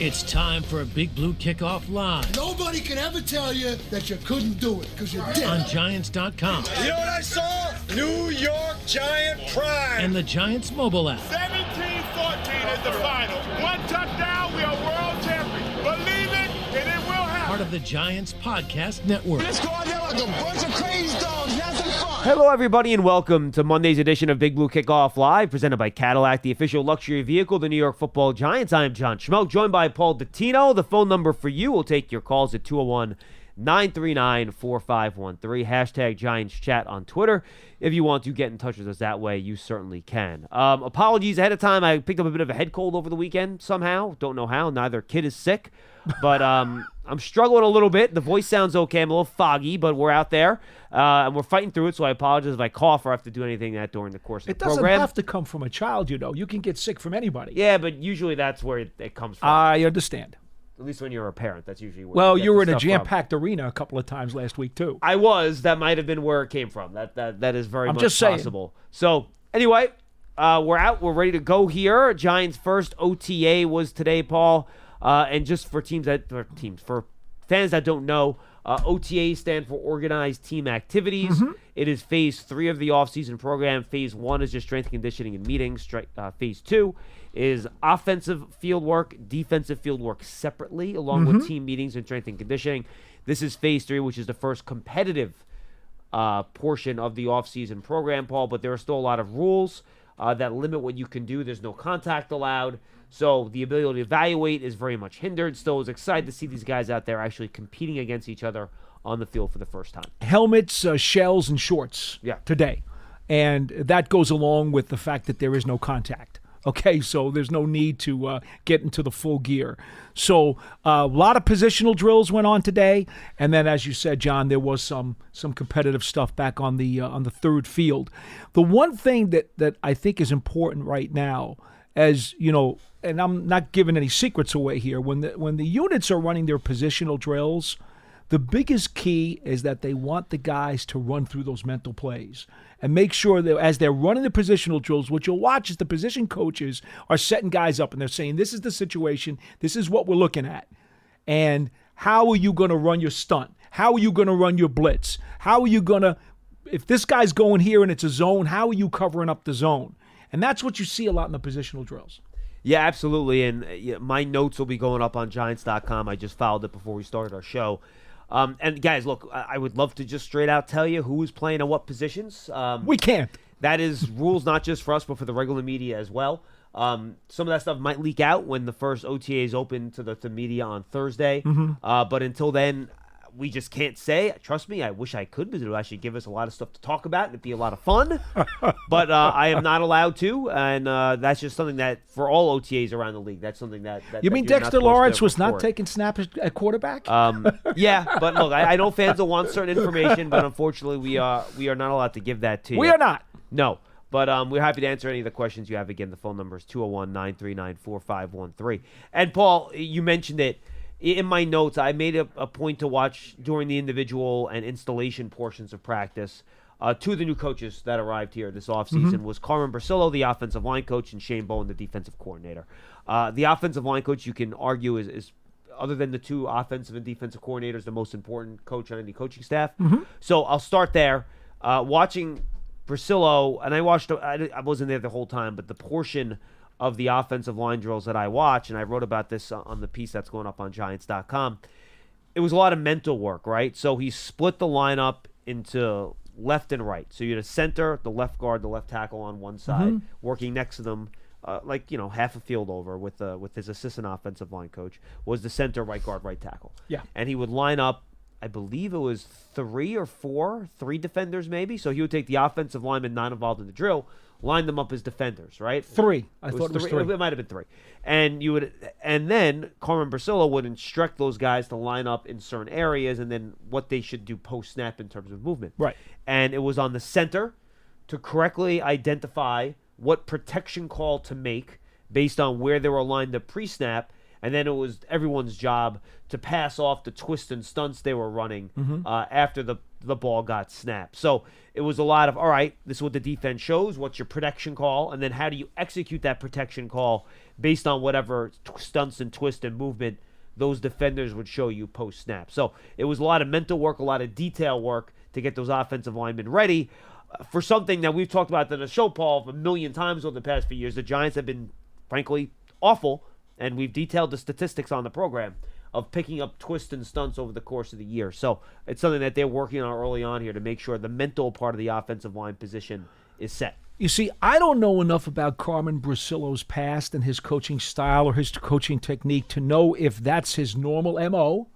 It's time for a Big Blue Kickoff Live. Nobody can ever tell you that you couldn't do it, because you did. On Giants.com. You know what I saw? New York Giant Pride. And the Giants mobile app. 17-14 is the final. One touchdown, we are world champions. Believe it, and it will happen. Part of the Giants Podcast Network. Let's go out there like a bunch of crazy dogs. Have some fun. Hello, everybody, and welcome to Monday's edition of Big Blue Kickoff Live, presented by Cadillac, the official luxury vehicle of the New York Football Giants. I am John Schmeelk, joined by Paul Dottino. The phone number for you will take your calls at 201-939-4513. Hashtag Giants Chat on Twitter. If you want to get in touch with us that way, you certainly can. Apologies ahead of time. I picked up a bit of a head cold over the weekend somehow. Don't know how. Neither kid is sick. But I'm struggling a little bit. The voice sounds okay. I'm a little foggy, but we're out there. And we're fighting through it, so I apologize if I cough or have to do anything that during the course of the program. It doesn't have to come from a child, you know. You can get sick from anybody. Yeah, but usually that's where it comes from. I understand. At least when you're a parent, that's usually where Well, you you were in a get the stuff jam-packed arena a couple of times last week, too. I was. That might have been where it came from. That is very much just possible. So, anyway, we're out. We're ready to go here. Giants' first OTA was today, Paul. And just for for fans that don't know, OTAs stand for Organized Team Activities. Mm-hmm. It is phase 3 of the offseason program. Phase 1 is just strength and conditioning and meetings. Phase 2 is offensive field work, defensive field work separately, along with team meetings and strength and conditioning. This is phase 3, which is the first competitive portion of the offseason program, Paul, but there are still a lot of rules that limit what you can do. There's no contact allowed. So the ability to evaluate is very much hindered. Still, I was excited to see these guys out there actually competing against each other on the field for the first time. Helmets, shells, and shorts today. And that goes along with the fact that there is no contact. Okay, so there's no need to get into the full gear. So a lot of positional drills went on today, and then, as you said, John, there was some competitive stuff back on the third field. The one thing that I think is important right now, as you know, and I'm not giving any secrets away here, when the units are running their positional drills, the biggest key is that they want the guys to run through those mental plays and make sure that as they're running the positional drills, what you'll watch is the position coaches are setting guys up and they're saying, this is the situation, this is what we're looking at. And how are you going to run your stunt? How are you going to run your blitz? How are you going to, if this guy's going here and it's a zone, how are you covering up the zone? And that's what you see a lot in the positional drills. Yeah, absolutely. And my notes will be going up on Giants.com. I just filed it before we started our show. And guys, look, I would love to just straight out tell you who is playing on what positions. We can't. That is rules not just for us, but for the regular media as well. Some of that stuff might leak out when the first OTA is open to the media on Thursday. But until then, we just can't say. Trust me, I wish I could, because it would actually give us a lot of stuff to talk about and it'd be a lot of fun. But I am not allowed to, and that's just something that for all OTAs around the league, that's something that you mean Dexter Lawrence was not taking snaps at quarterback? Yeah, but look, I know fans will want certain information, but unfortunately, we are not allowed to give that to you. We are not. No. But we're happy to answer any of the questions you have. Again, the phone number is 201-939-4513. And Paul, you mentioned it. In my notes, I made a point to watch during the individual and installation portions of practice. Two of the new coaches that arrived here this offseason was Carmen Brasillo, the offensive line coach, and Shane Bowen, the defensive coordinator. The offensive line coach, you can argue, is other than the two offensive and defensive coordinators, the most important coach on any coaching staff. So I'll start there. Watching Brasillo, and I wasn't there the whole time, but the portion of the offensive line drills that I watch, and I wrote about this on the piece that's going up on Giants.com, it was a lot of mental work, right? So he split the lineup into left and right. So you had a center, the left guard, the left tackle on one side, working next to them, half a field over with his assistant offensive line coach, was the center, right guard, right tackle. Yeah. And he would line up, I believe it was three defenders maybe. So he would take the offensive lineman not involved in the drill, line them up as defenders, right? Three. I thought it was three. It might have been three. And then Carmen Brasillo would instruct those guys to line up in certain areas and then what they should do post-snap in terms of movement. Right. And it was on the center to correctly identify what protection call to make based on where they were lined up pre-snap, and then it was everyone's job to pass off the twists and stunts they were running after the the ball got snapped. So it was a lot of, all right, this is what the defense shows. What's your protection call? And then how do you execute that protection call based on whatever stunts and twist and movement those defenders would show you post-snap. So it was a lot of mental work, a lot of detail work to get those offensive linemen ready for something that we've talked about on the show, Paul, a million times over the past few years. The Giants have been, frankly, awful, and we've detailed the statistics on the program of picking up twists and stunts over the course of the year. So it's something that they're working on early on here to make sure the mental part of the offensive line position is set. You see, I don't know enough about Carmen Brasilo's past and his coaching style or his coaching technique to know if that's his normal MO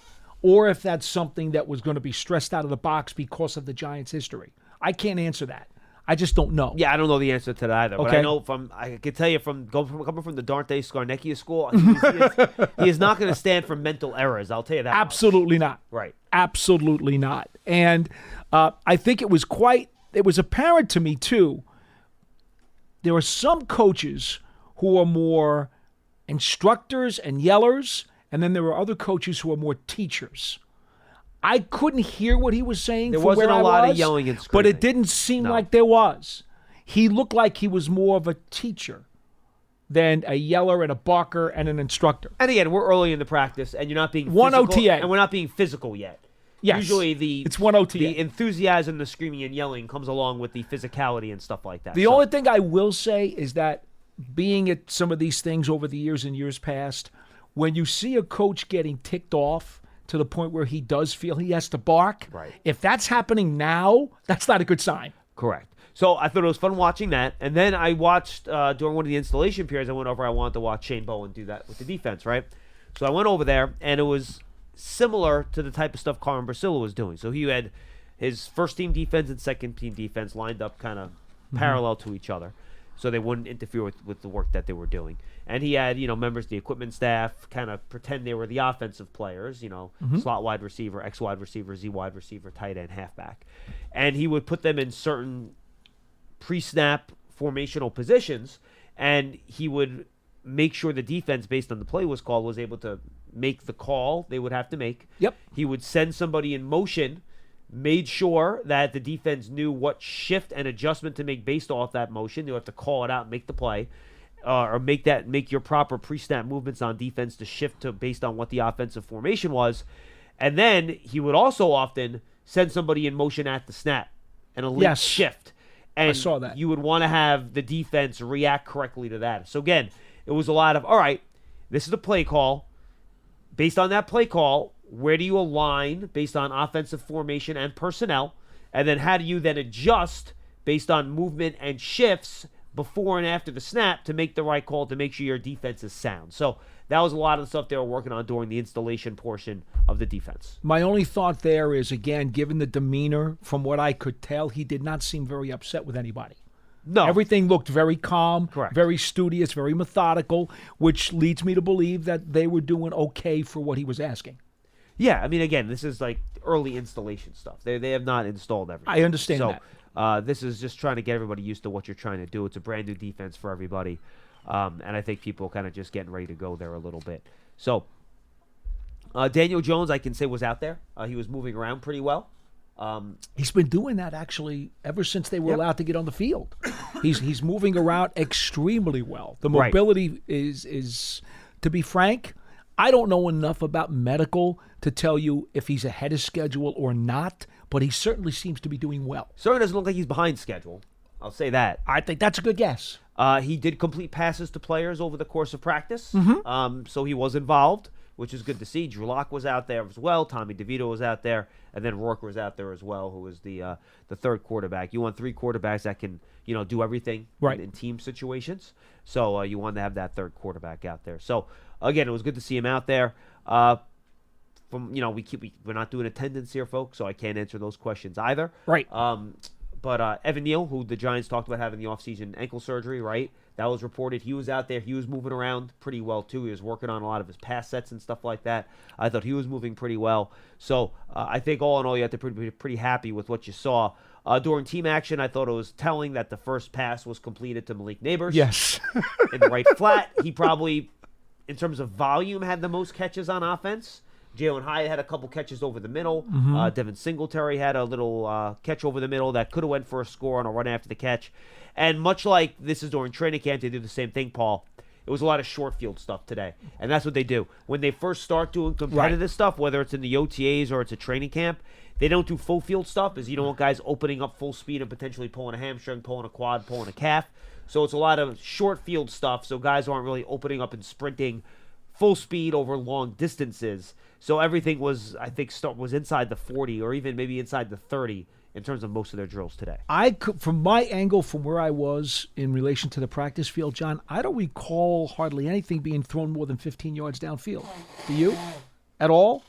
or if that's something that was going to be stressed out of the box because of the Giants' history. I can't answer that. I just don't know. Yeah, I don't know the answer to that either. Okay. But I know I can tell you coming from the Dante Scarnecchia school, he is not going to stand for mental errors. I'll tell you that. Absolutely not. Right. Absolutely not. And I think it was apparent to me, too, there are some coaches who are more instructors and yellers, and then there are other coaches who are more teachers. I couldn't hear what he was saying. There from wasn't where a I lot was, of yelling and screaming. but it didn't seem like there was. He looked like he was more of a teacher than a yeller and a barker and an instructor. And again, we're early in the practice, and you're not being One physical, OTA. and we're not being physical yet. Yes. Usually it's one OTA. The enthusiasm, the screaming and yelling comes along with the physicality and stuff like that. The only thing I will say is that being at some of these things over the years and years past, when you see a coach getting ticked off to the point where he does feel he has to bark, right. If that's happening now, that's not a good sign. Correct. So I thought it was fun watching that. And then I watched, during one of the installation periods, I wanted to watch Shane Bowen do that with the defense, right? So I went over there, and it was similar to the type of stuff Carmen Brasilo was doing. So he had his first-team defense and second-team defense lined up kind of parallel to each other, so they wouldn't interfere with the work that they were doing. And he had, members of the equipment staff kind of pretend they were the offensive players, slot wide receiver, X wide receiver, Z wide receiver, tight end, halfback. And he would put them in certain pre-snap formational positions, and he would make sure the defense, based on the play was called, was able to make the call they would have to make. Yep. He would send somebody in motion, made sure that the defense knew what shift and adjustment to make based off that motion. They would have to call it out and make the play, or make your proper pre-snap movements on defense to shift to based on what the offensive formation was. And then he would also often send somebody in motion at the snap and a late shift. And I saw that. You would want to have the defense react correctly to that. So again, it was a lot of, all right, this is a play call. Based on that play call, where do you align based on offensive formation and personnel? And then how do you then adjust based on movement and shifts before and after the snap to make the right call to make sure your defense is sound? So that was a lot of the stuff they were working on during the installation portion of the defense. My only thought there is, again, given the demeanor, from what I could tell, he did not seem very upset with anybody. No. Everything looked very calm, Correct. very studious, very methodical, which leads me to believe that they were doing okay for what he was asking. Yeah, I mean, again, this is like early installation stuff. They have not installed everything. I understand that. This is just trying to get everybody used to what you're trying to do. It's a brand new defense for everybody. And I think people kind of just getting ready to go there a little bit. So Daniel Jones, I can say, was out there. He was moving around pretty well. He's been doing that, actually, ever since they were allowed to get on the field. He's moving around extremely well. The mobility is, to be frank, I don't know enough about medical to tell you if he's ahead of schedule or not, but he certainly seems to be doing well. Certainly doesn't look like he's behind schedule. I'll say that. I think that's a good guess. He did complete passes to players over the course of practice, Mm-hmm. so he was involved, which is good to see. Drew Lock was out there as well. Tommy DeVito was out there, and then Rourke was out there as well, who was the third quarterback. You want three quarterbacks that can do everything in team situations. So you want to have that third quarterback out there. So again, it was good to see him out there. We're not doing attendance here, folks, so I can't answer those questions either. Right. But Evan Neal, who the Giants talked about having the offseason ankle surgery, right? That was reported. He was out there. He was moving around pretty well, too. He was working on a lot of his pass sets and stuff like that. I thought he was moving pretty well. So I think all in all, you have to be pretty happy with what you saw. During team action, I thought it was telling that the first pass was completed to Malik Neighbors. Yes. In the right flat. He probably, in terms of volume, had the most catches on offense. Jalen Hyatt had a couple catches over the middle. Mm-hmm. Devin Singletary had a little catch over the middle that could have went for a score on a run after the catch. And much like this is during training camp, they do the same thing, Paul. It was a lot of short field stuff today. And that's what they do. When they first start doing competitive stuff, whether it's in the OTAs or it's a training camp, they don't do full field stuff because you don't want guys opening up full speed and potentially pulling a hamstring, pulling a quad, pulling a calf. So it's a lot of short field stuff, so guys aren't really opening up and sprinting full speed over long distances. So everything was, I think, was inside the 40 or even maybe inside the 30 in terms of most of their drills today. From my angle, from where I was in relation to the practice field, John, I don't recall hardly anything being thrown more than 15 yards downfield. Do you? At all?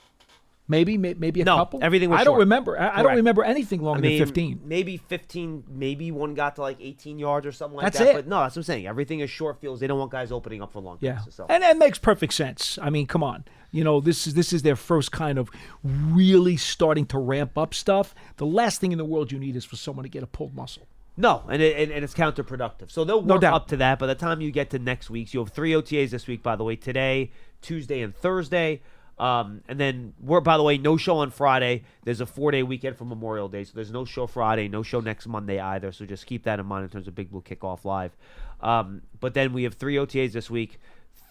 Maybe a couple? Everything was I don't short. remember. I don't remember anything longer than 15. Maybe 15, maybe one got to like 18 yards or something like That's that. it. But no, that's what I'm saying. Everything is short fields. They don't want guys opening up for long passes. So. And that makes perfect sense. I mean, come on. This is their first kind of really starting to ramp up stuff. The last thing in the world you need is for someone to get a pulled muscle. No, and it's counterproductive. So they'll work up to that. By the time you get to next week's, you have 3 OTAs this week, by the way, today, Tuesday, and Thursday. And then by the way, no show on Friday. There's a 4-day weekend for Memorial Day, so there's no show Friday, no show next Monday either. So just keep that in mind in terms of Big Blue Kickoff Live. But then we have 3 OTAs this week,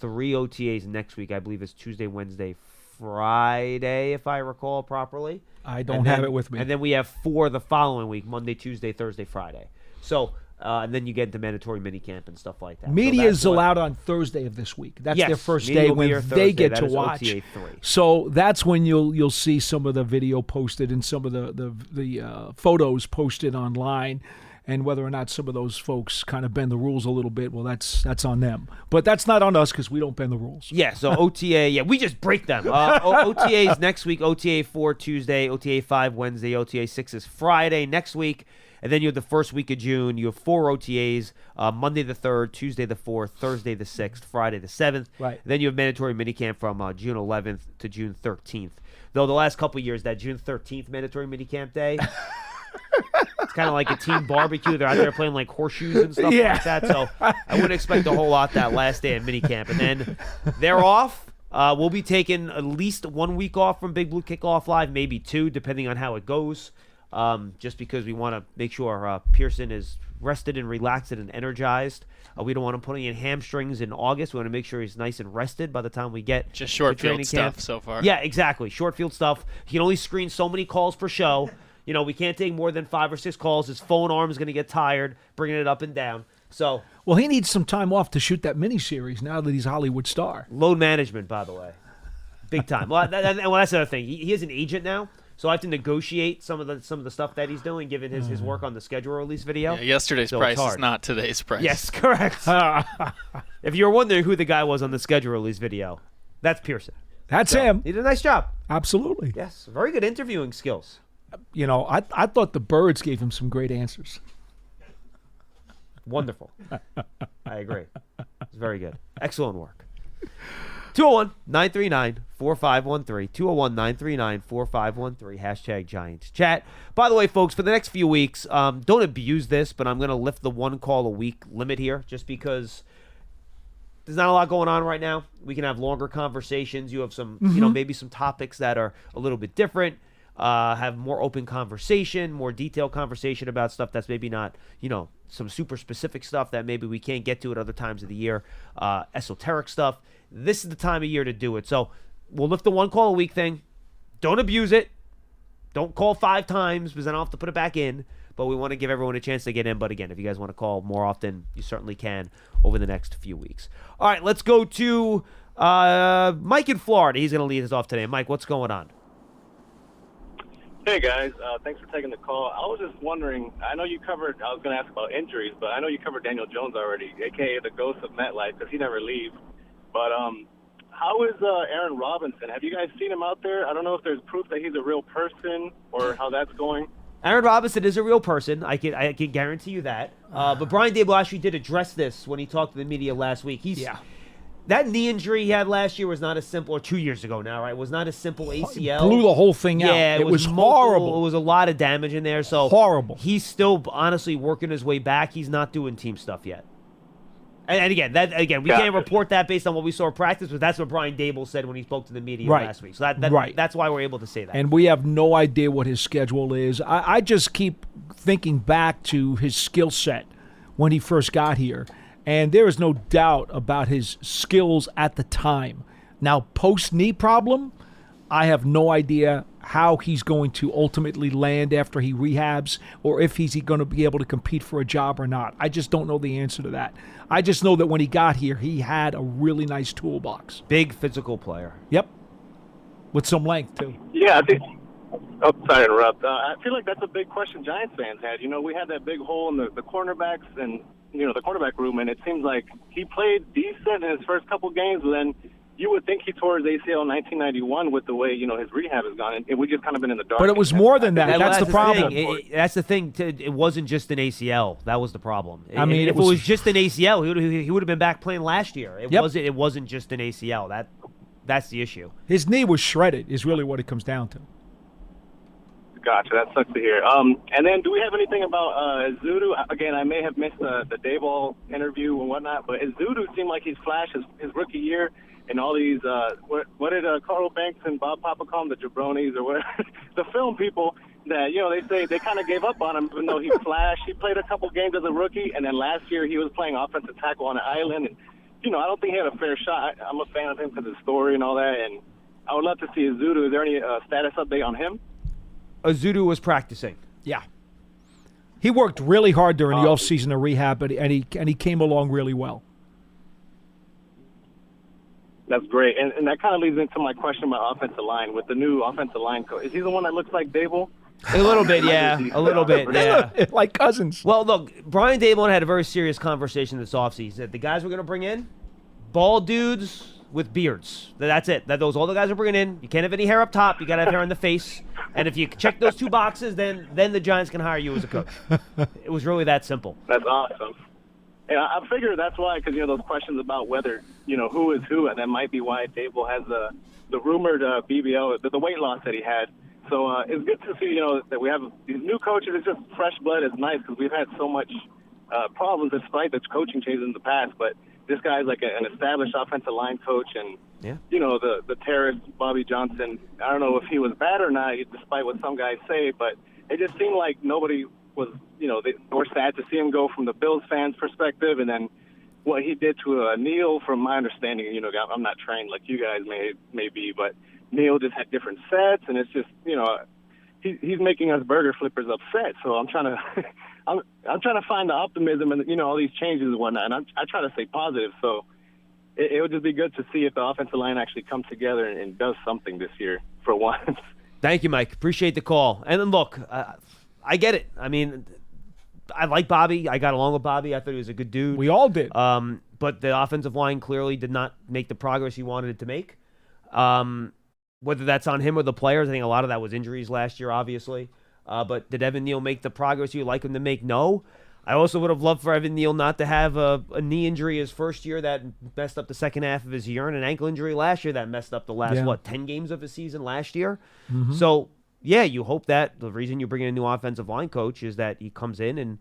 3 OTAs next week. I believe it's Tuesday, Wednesday, Friday, if I recall properly. I don't have it with me. And then we have 4 the following week, Monday, Tuesday, Thursday, Friday. So. And then you get into mandatory minicamp and stuff like that. Media is allowed on Thursday of this week. That's their first day when they get to watch. OTA 3. So that's when you'll see some of the video posted and some of the photos posted online, and whether or not some of those folks kind of bend the rules a little bit, well, that's on them. But that's not on us because we don't bend the rules. Yeah. So OTA, we just break them. OTAs next week. OTA 4 Tuesday. OTA 5 Wednesday. OTA 6 is Friday next week. And then you have the first week of June. You have 4 OTAs, Monday the 3rd, Tuesday the 4th, Thursday the 6th, Friday the 7th. Right. Then you have mandatory minicamp from June 11th to June 13th. Though the last couple of years, that June 13th mandatory minicamp day, it's kind of like a team barbecue. They're out there playing like horseshoes and stuff like that. So I wouldn't expect a whole lot that last day of minicamp. And then they're off. We'll be taking at least 1 week off from Big Blue Kickoff Live, maybe 2, depending on how it goes. Just because we want to make sure Pearson is rested and relaxed and energized. We don't want him putting in hamstrings in August. We want to make sure he's nice and rested by the time we get just short to field training stuff camp. so far. Yeah, exactly. Short field stuff. He can only screen so many calls per show. We can't take more than 5 or 6 calls. His phone arm is going to get tired bringing it up and down. So, well, he needs some time off to shoot that miniseries now that he's a Hollywood star. Load management, by the way, big time. Well, that's the other thing. He has an agent now. So I have to negotiate some of the stuff that he's doing, given his work on the schedule release video. Yeah, yesterday's price is not today's price. Yes, correct. If you're wondering who the guy was on the schedule release video, that's Pearson. That's him. He did a nice job. Absolutely. Yes, very good interviewing skills. I thought the birds gave him some great answers. Wonderful. I agree. It's very good. Excellent work. 201-939-4513. 201-939-4513. Hashtag Giants Chat. By the way, folks, for the next few weeks, don't abuse this, but I'm going to lift the 1 call a week limit here just because there's not a lot going on right now. We can have longer conversations. You have some, maybe some topics that are a little bit different. Have more open conversation, more detailed conversation about stuff that's maybe not, some super specific stuff that maybe we can't get to at other times of the year, esoteric stuff. This is the time of year to do it. So we'll lift the 1 call a week thing. Don't abuse it. Don't call 5 times because then I'll have to put it back in. But we want to give everyone a chance to get in. But again, if you guys want to call more often, you certainly can over the next few weeks. All right, let's go to Mike in Florida. He's going to lead us off today. Mike, what's going on? Hey, guys. Thanks for taking the call. I was just wondering, I know you covered, I was going to ask about injuries, but I know you covered Daniel Jones already, a.k.a. the ghost of MetLife, because he never leaves. But how is Aaron Robinson? Have you guys seen him out there? I don't know if there's proof that he's a real person or how that's going. Aaron Robinson is a real person. I can guarantee you that. But Brian Daboll actually did address this when he talked to the media last week. That knee injury he had last year was not as simple, or 2 years ago now, right? Was not a simple ACL. Blew the whole thing out. Yeah, it was multiple, horrible. It was a lot of damage in there. So horrible. He's still honestly working his way back. He's not doing team stuff yet. And again, we can't report that based on what we saw in practice, but that's what Brian Dable said when he spoke to the media last week. So that's why we're able to say that. And we have no idea what his schedule is. I just keep thinking back to his skill set when he first got here, and there is no doubt about his skills at the time. Now, post-knee problem, I have no idea how he's going to ultimately land after he rehabs, or if he's going to be able to compete for a job or not. I just don't know the answer to that. I just know that when he got here, he had a really nice toolbox. Big physical player. Yep. With some length, too. Yeah, I think. Oh, sorry to interrupt. I feel like that's a big question Giants fans had. We had that big hole in the cornerbacks and, the cornerback room, and it seems like he played decent in his first couple games, but then you would think he tore his ACL in 1991 with the way, his rehab has gone, and we just kind of been in the dark. But it was more than that. That's the problem. That's the thing. It wasn't just an ACL. That was the problem. I mean, if it was just an ACL, he would have been back playing last year. It wasn't just an ACL. That's the issue. His knee was shredded is really what it comes down to. Gotcha. That sucks to hear. And then do we have anything about Zudu? Again, I may have missed the Dayball interview and whatnot, but Zudu seemed like he's flashed his rookie year. And all these, what did Carl Banks and Bob Papa call them, the jabronis or whatever, the film people that, they say they kind of gave up on him even though he flashed. He played a couple games as a rookie, and then last year he was playing offensive tackle on an island. And, I don't think he had a fair shot. I'm a fan of him because of his story and all that, and I would love to see Zudu. Is there any status update on him? Zudu was practicing. Yeah. He worked really hard during the offseason of rehab, and he came along really well. That's great. And that kind of leads into my question about offensive line. With the new offensive line coach, is he the one that looks like Dable? A little bit, yeah. A little bit, yeah. Like cousins. Well, look, Brian Dable had a very serious conversation this offseason. That the guys we're going to bring in, bald dudes with beards. That's it. Those all the guys are bringing in. You can't have any hair up top. You got to have hair on the face. And if you check those two boxes, then the Giants can hire you as a coach. It was really that simple. That's awesome. And I figure that's why, because, those questions about whether, who is who, and that might be why Dable has the rumored BBL, the weight loss that he had. So it's good to see, that we have these new coaches. It's just fresh blood. It's nice because we've had so much problems despite the coaching changes in the past. But this guy's like an established offensive line coach, and, the terrorist Bobby Johnson, I don't know if he was bad or not, despite what some guys say, but it just seemed like nobody was, they were sad to see him go from the Bills fans' perspective, and then what he did to Neil, from my understanding, I'm not trained like you guys may be, but Neil just had different sets, and it's just, he's making us burger flippers upset. So I'm trying to, I'm trying to find the optimism and all these changes and whatnot, and I try to stay positive. So it would just be good to see if the offensive line actually comes together and does something this year for once. Thank you, Mike. Appreciate the call. And then look. I get it. I mean, I like Bobby. I got along with Bobby. I thought he was a good dude. We all did. But the offensive line clearly did not make the progress he wanted it to make. Whether that's on him or the players, I think a lot of that was injuries last year, obviously. But did Evan Neal make the progress you'd like him to make? No. I also would have loved for Evan Neal not to have a knee injury his first year that messed up the second half of his year, and an ankle injury last year that messed up the last, 10 games of his season last year? Mm-hmm. So, yeah, you hope that the reason you bring in a new offensive line coach is that he comes in and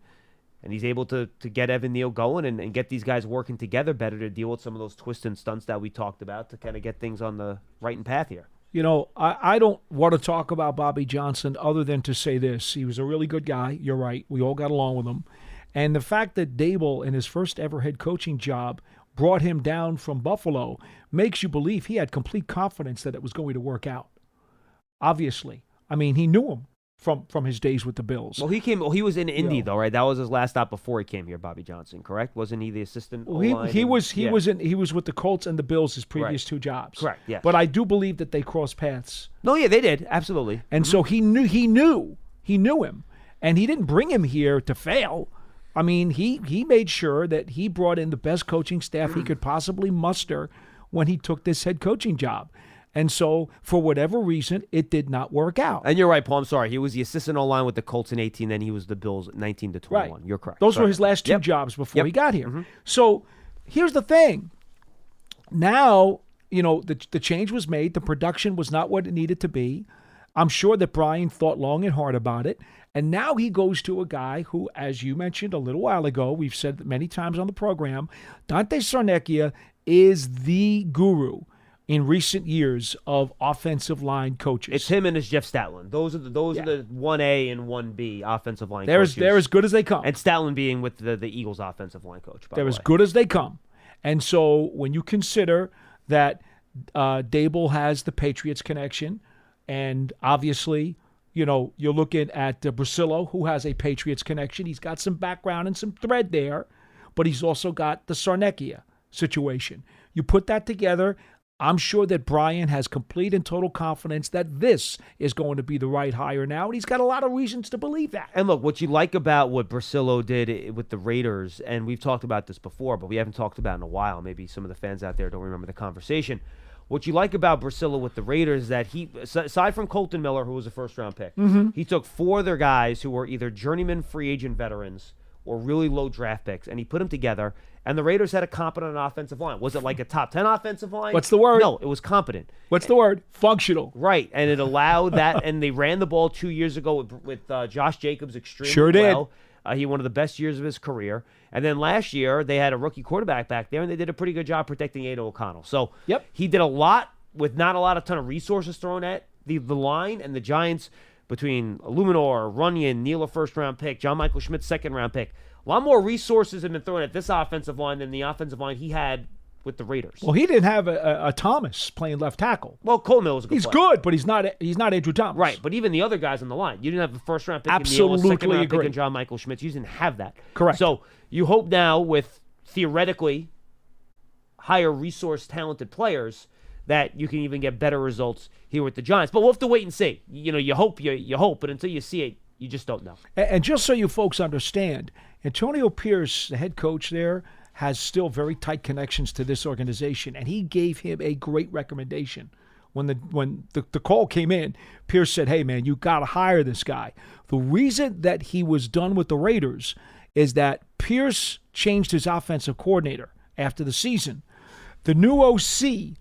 he's able to get Evan Neal going and get these guys working together better to deal with some of those twists and stunts that we talked about to kind of get things on the right and path here. I don't want to talk about Bobby Johnson other than to say this. He was a really good guy. You're right. We all got along with him. And the fact that Dable, in his first ever head coaching job, brought him down from Buffalo makes you believe he had complete confidence that it was going to work out. Obviously. I mean, he knew him from his days with the Bills. Well, he was in Indy though, right? That was his last stop before he came here, Bobby Johnson, correct? Wasn't he the assistant? Well, he was with the Colts and the Bills his previous two jobs. Correct, yes. But I do believe that they crossed paths. No, yeah, they did. Absolutely. And so he knew him. And he didn't bring him here to fail. I mean, he made sure that he brought in the best coaching staff he could possibly muster when he took this head coaching job. And so, for whatever reason, it did not work out. And you're right, Paul. I'm sorry. He was the assistant O-line with the Colts in 18, then he was the Bills 19 to 21. Right. You're correct. Those were his last two jobs before he got here. Mm-hmm. So, here's the thing. Now, the change was made. The production was not what it needed to be. I'm sure that Brian thought long and hard about it. And now he goes to a guy who, as you mentioned a little while ago, we've said many times on the program, Dante Sarnecchia is the guru in recent years of offensive line coaches. It's him and it's Jeff Statlin. Those are the 1A and 1B offensive line coaches. They're as good as they come. And Statlin being with the Eagles offensive line coach, by the way. They're as good as they come. And so when you consider that Dable has the Patriots connection, and obviously, you're looking at Brasillo, who has a Patriots connection. He's got some background and some thread there, but he's also got the Sarnecchia situation. You put that together, I'm sure that Brian has complete and total confidence that this is going to be the right hire now, and he's got a lot of reasons to believe that. And look, what you like about what Brasillo did with the Raiders, and we've talked about this before, but we haven't talked about it in a while. Maybe some of the fans out there don't remember the conversation. What you like about Brasillo with the Raiders is that he, aside from Colton Miller, who was a first-round pick, he took 4 of their guys who were either journeyman free agent veterans or really low draft picks, and he put them together, and the Raiders had a competent offensive line. Was it like a top 10 offensive line? What's the word? No, it was competent. What's the word? Functional. Right, and it allowed that, and they ran the ball 2 years ago with Josh Jacobs extremely sure did. well. He had one of the best years of his career. And then last year, they had a rookie quarterback back there, and they did a pretty good job protecting Aiden O'Connell. So he did a lot with not a ton of resources thrown at the line, and the Giants, between Illuminor, Runyon, Neal, a first-round pick, John Michael Schmidt, second-round pick, a lot more resources have been thrown at this offensive line than the offensive line he had with the Raiders. Well, he didn't have a Thomas playing left tackle. Well, Coleman was a good He's player. good, but he's not Andrew Thomas. Right, but even the other guys on the line. You didn't have the first-round pick Absolutely in Neal, a second-round agree. pick in John Michael Schmidt. You didn't have that. Correct. So you hope now with, theoretically, higher resource talented players that you can even get better results here with the Giants. But we'll have to wait and see. You hope, but until you see it, you just don't know. And just so you folks understand, Antonio Pierce, the head coach there, has still very tight connections to this organization, and he gave him a great recommendation. When the call came in, Pierce said, hey, man, you got to hire this guy. The reason that he was done with the Raiders is that Pierce changed his offensive coordinator after the season. The new OC,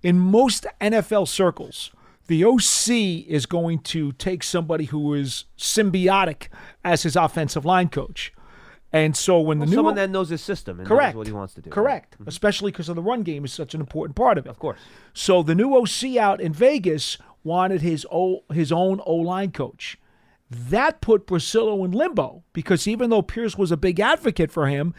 in most NFL circles, the OC is going to take somebody who is symbiotic as his offensive line coach. And so when the new someone that knows his system and correct, knows what he wants to do. Correct. Right? Especially because of the run game is such an important part of it. Of course. So the new OC out in Vegas wanted his own O-line coach. That put Brasillo in limbo because even though Pierce was a big advocate for him,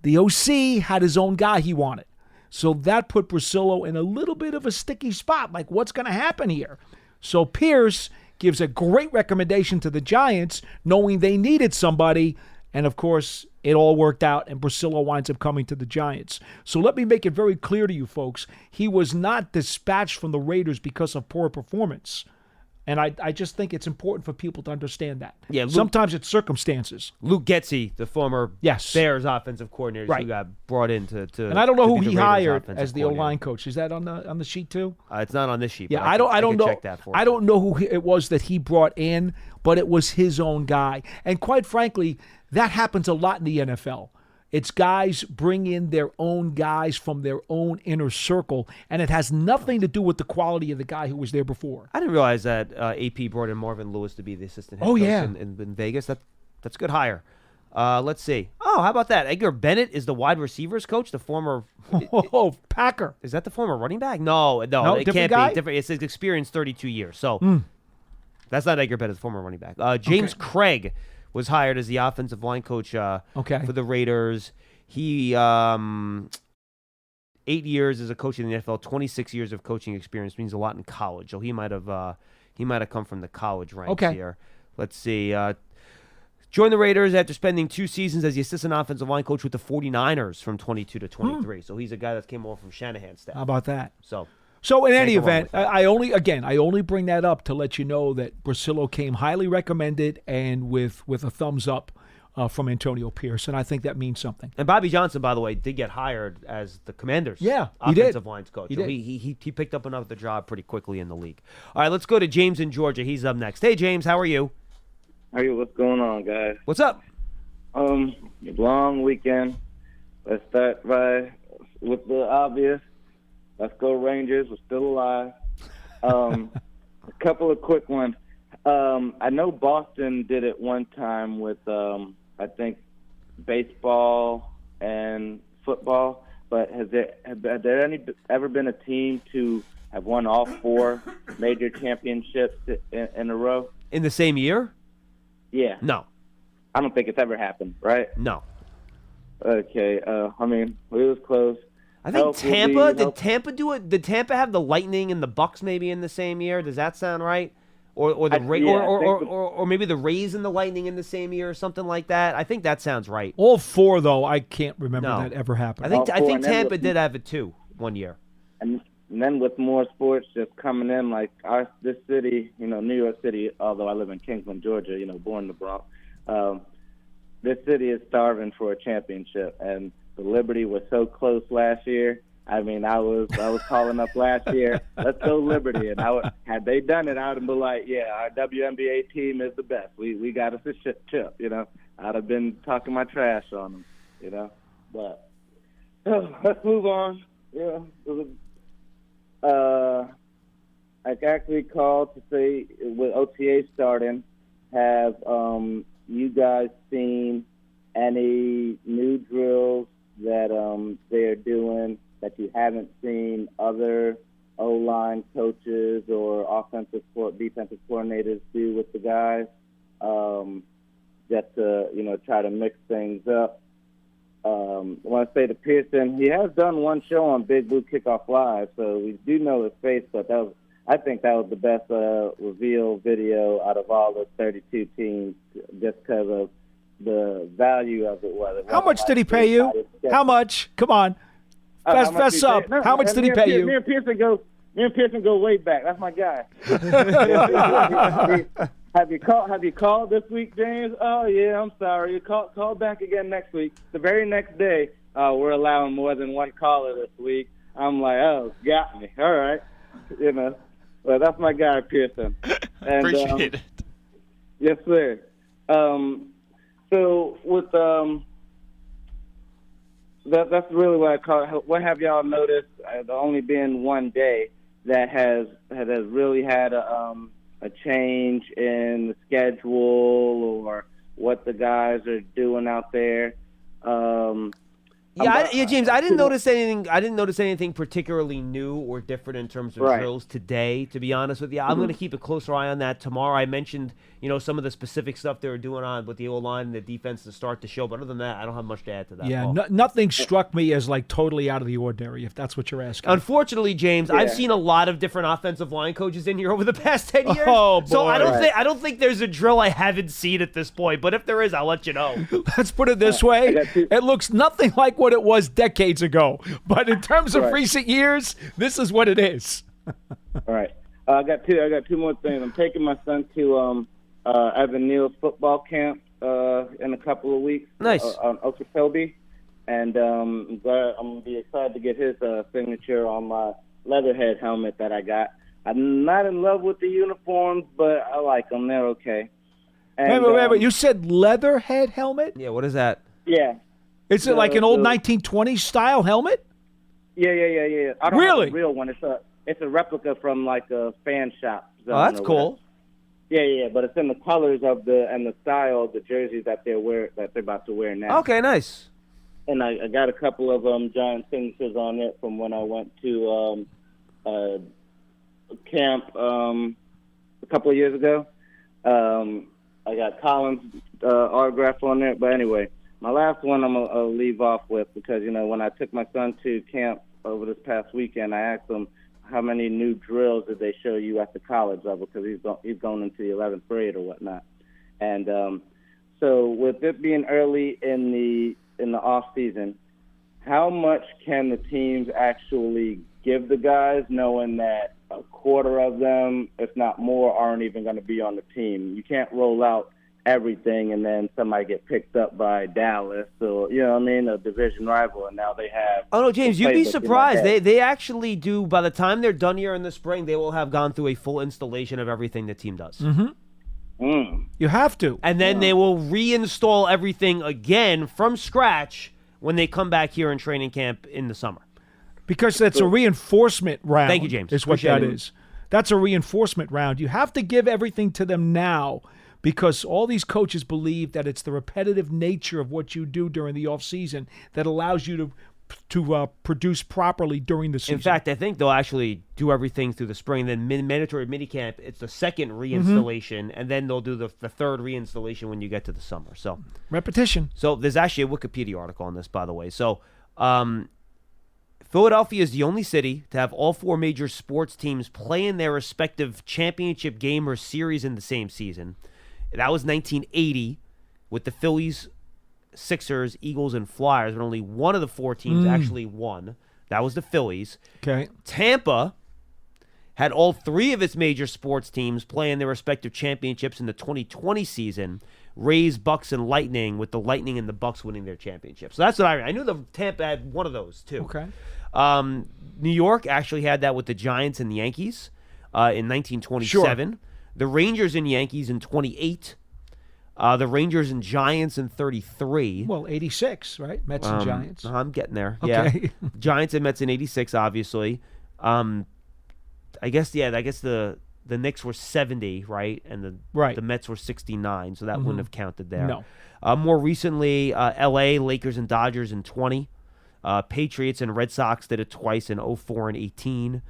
the OC had his own guy he wanted. So that put Brasillo in a little bit of a sticky spot, like what's going to happen here? So Pierce gives a great recommendation to the Giants, knowing they needed somebody, and of course, it all worked out, and Brasillo winds up coming to the Giants. So let me make it very clear to you folks, he was not dispatched from the Raiders because of poor performance. And I just think it's important for people to understand that. Yeah, sometimes it's circumstances. Luke Getsy, the former Bears offensive coordinator, who got brought in to and I don't know who he hired as as the O-line coach. Is that on the sheet too? It's not on this sheet. Yeah, but I don't know. Check that for I don't know who it was that he brought in, but it was his own guy. And quite frankly, that happens a lot in the NFL. It's guys bring in their own guys from their own inner circle, and it has nothing to do with the quality of the guy who was there before. I didn't realize that AP brought in Marvin Lewis to be the assistant head coach in Vegas. That's a good hire. Let's see. Oh, how about that? Edgar Bennett is the wide receivers coach, the former Packer. Is that the former running back? No, it can't guy? be. Different. It's his experience 32 years. So that's not Edgar Bennett, the former running back. James Craig was hired as the offensive line coach for the Raiders. He 8 years as a coach in the NFL, 26 years of coaching experience, means a lot in college. So he might have come from the college ranks here. Let's see. Joined the Raiders after spending 2 seasons as the assistant offensive line coach with the 49ers from 22 to 23. So he's a guy that came over from Shanahan's staff. How about that? So in any event, I only bring that up to let you know that Brasillo came highly recommended and with a thumbs up from Antonio Pierce, and I think that means something. And Bobby Johnson, by the way, did get hired as the Commanders' offensive lines coach. He picked up another job pretty quickly in the league. All right, let's go to James in Georgia. He's up next. Hey, James, how are you? What's going on, guys? What's up? Long weekend. Let's start with the obvious. Let's go Rangers. We're still alive. A couple of quick ones. I know Boston did it one time with, I think, baseball and football. But has there ever been a team to have won all 4 major championships in a row? In the same year? Yeah. No. I don't think it's ever happened, right? No. Okay. I mean, it was close. I think Tampa, did Tampa do it? Did Tampa have the Lightning and the Bucks maybe in the same year? Does that sound right? Or maybe the Rays and the Lightning in the same year or something like that. I think that sounds right. All 4 though, I can't remember that ever happened. I think Tampa did have it too one year. And then with more sports just coming in, like this city, New York City. Although I live in Kingsland, Georgia, born in the Bronx, this city is starving for a championship, and the Liberty was so close last year. I mean, I was calling up last year, let's go Liberty. And had they done it, I would have been like, yeah, our WNBA team is the best. We got us a chip, I'd have been talking my trash on them, But let's move on. Yeah, I actually called to say with OTA starting, have you guys seen any new drills that they're doing that you haven't seen other O-line coaches or defensive coordinators do with the guys, just to, try to mix things up? I want to say to Pearson, he has done one show on Big Blue Kickoff Live, so we do know his face, but I think that was the best reveal video out of all the 32 teams, just because of the value of it. How much did he pay you? How much? Come on. Fess up. How much did he pay you? Me and Pearson go way back. That's my guy. Have you called this week, James? Oh yeah, I'm sorry. Call back again next week. The very next day, we're allowing more than one caller this week. I'm like, oh, got me. All right, Well, that's my guy, Pearson. And, appreciate it. Yes, sir. So with that's really what I call it. What have y'all noticed? Only been one day that has really had a change in the schedule or what the guys are doing out there. James, I didn't notice anything. I didn't notice anything particularly new or different in terms of drills today. To be honest with you, I'm going to keep a closer eye on that tomorrow. I mentioned, some of the specific stuff they were doing on with the O-line and the defense to start the show. But other than that, I don't have much to add to that. Yeah, nothing struck me as like totally out of the ordinary, if that's what you're asking. Unfortunately, James, I've seen a lot of different offensive line coaches in here over the past 10 years. Oh boy! So I don't think there's a drill I haven't seen at this point. But if there is, I'll let you know. Let's put it this way: it looks nothing like what it was decades ago. But in terms of recent years, this is what it is. All right. I got two more things. I'm taking my son to Evan Neal's football camp in a couple of weeks. Nice. On Okeechobee. And I'm going to be excited to get his signature on my Leatherhead helmet that I got. I'm not in love with the uniforms, but I like them. They're okay. And, wait. You said Leatherhead helmet? Yeah, what is that? Yeah. Is it like an old 1920s style helmet? Yeah. I don't really? have a real one. It's a replica from like a fan shop. Oh, that's cool. Yeah, but it's in the colors of the style of the jerseys that they're about to wear now. Okay, nice. And I got a couple of Giant signatures on it from when I went to camp a couple of years ago. I got Colin's autograph on there. But anyway, my last one I'll leave off with because, when I took my son to camp over this past weekend, I asked him, how many new drills did they show you at the college level? Because he's going into the 11th grade or whatnot. And so with it being early in the off season, how much can the teams actually give the guys, knowing that a quarter of them, if not more, aren't even going to be on the team? You can't roll out everything and then somebody get picked up by Dallas or, a division rival, and now they have... Oh, no, James, you'd be surprised. They actually do, by the time they're done here in the spring, they will have gone through a full installation of everything the team does. Mm-hmm. You have to. And then they will reinstall everything again from scratch when they come back here in training camp in the summer. Because that's a reinforcement round. Thank you, James. Is what that is. That's a reinforcement round. You have to give everything to them now because all these coaches believe that it's the repetitive nature of what you do during the offseason that allows you to produce properly during the season. In fact, I think they'll actually do everything through the spring. Then mandatory minicamp, it's the second reinstallation, and then they'll do the third reinstallation when you get to the summer. So repetition. So there's actually a Wikipedia article on this, by the way. So Philadelphia is the only city to have all 4 major sports teams play in their respective championship game or series in the same season. That was 1980 with the Phillies, Sixers, Eagles, and Flyers, but only one of the 4 teams actually won. That was the Phillies. Okay. Tampa had all 3 of its major sports teams play in their respective championships in the 2020 season. Rays, Bucks, and Lightning, with the Lightning and the Bucks winning their championship. So that's what I knew. The Tampa had one of those too. Okay. New York actually had that with the Giants and the Yankees in 1927. Sure. The Rangers and Yankees in 28. The Rangers and Giants in 33. Well, 86, right? Mets and Giants. I'm getting there. Okay. Yeah. Giants and Mets in 86, obviously. I guess the Knicks were 70, right? And the Mets were 69, so that wouldn't have counted there. No. More recently, L.A., Lakers and Dodgers in 20. Patriots and Red Sox did it twice in 04 and 18.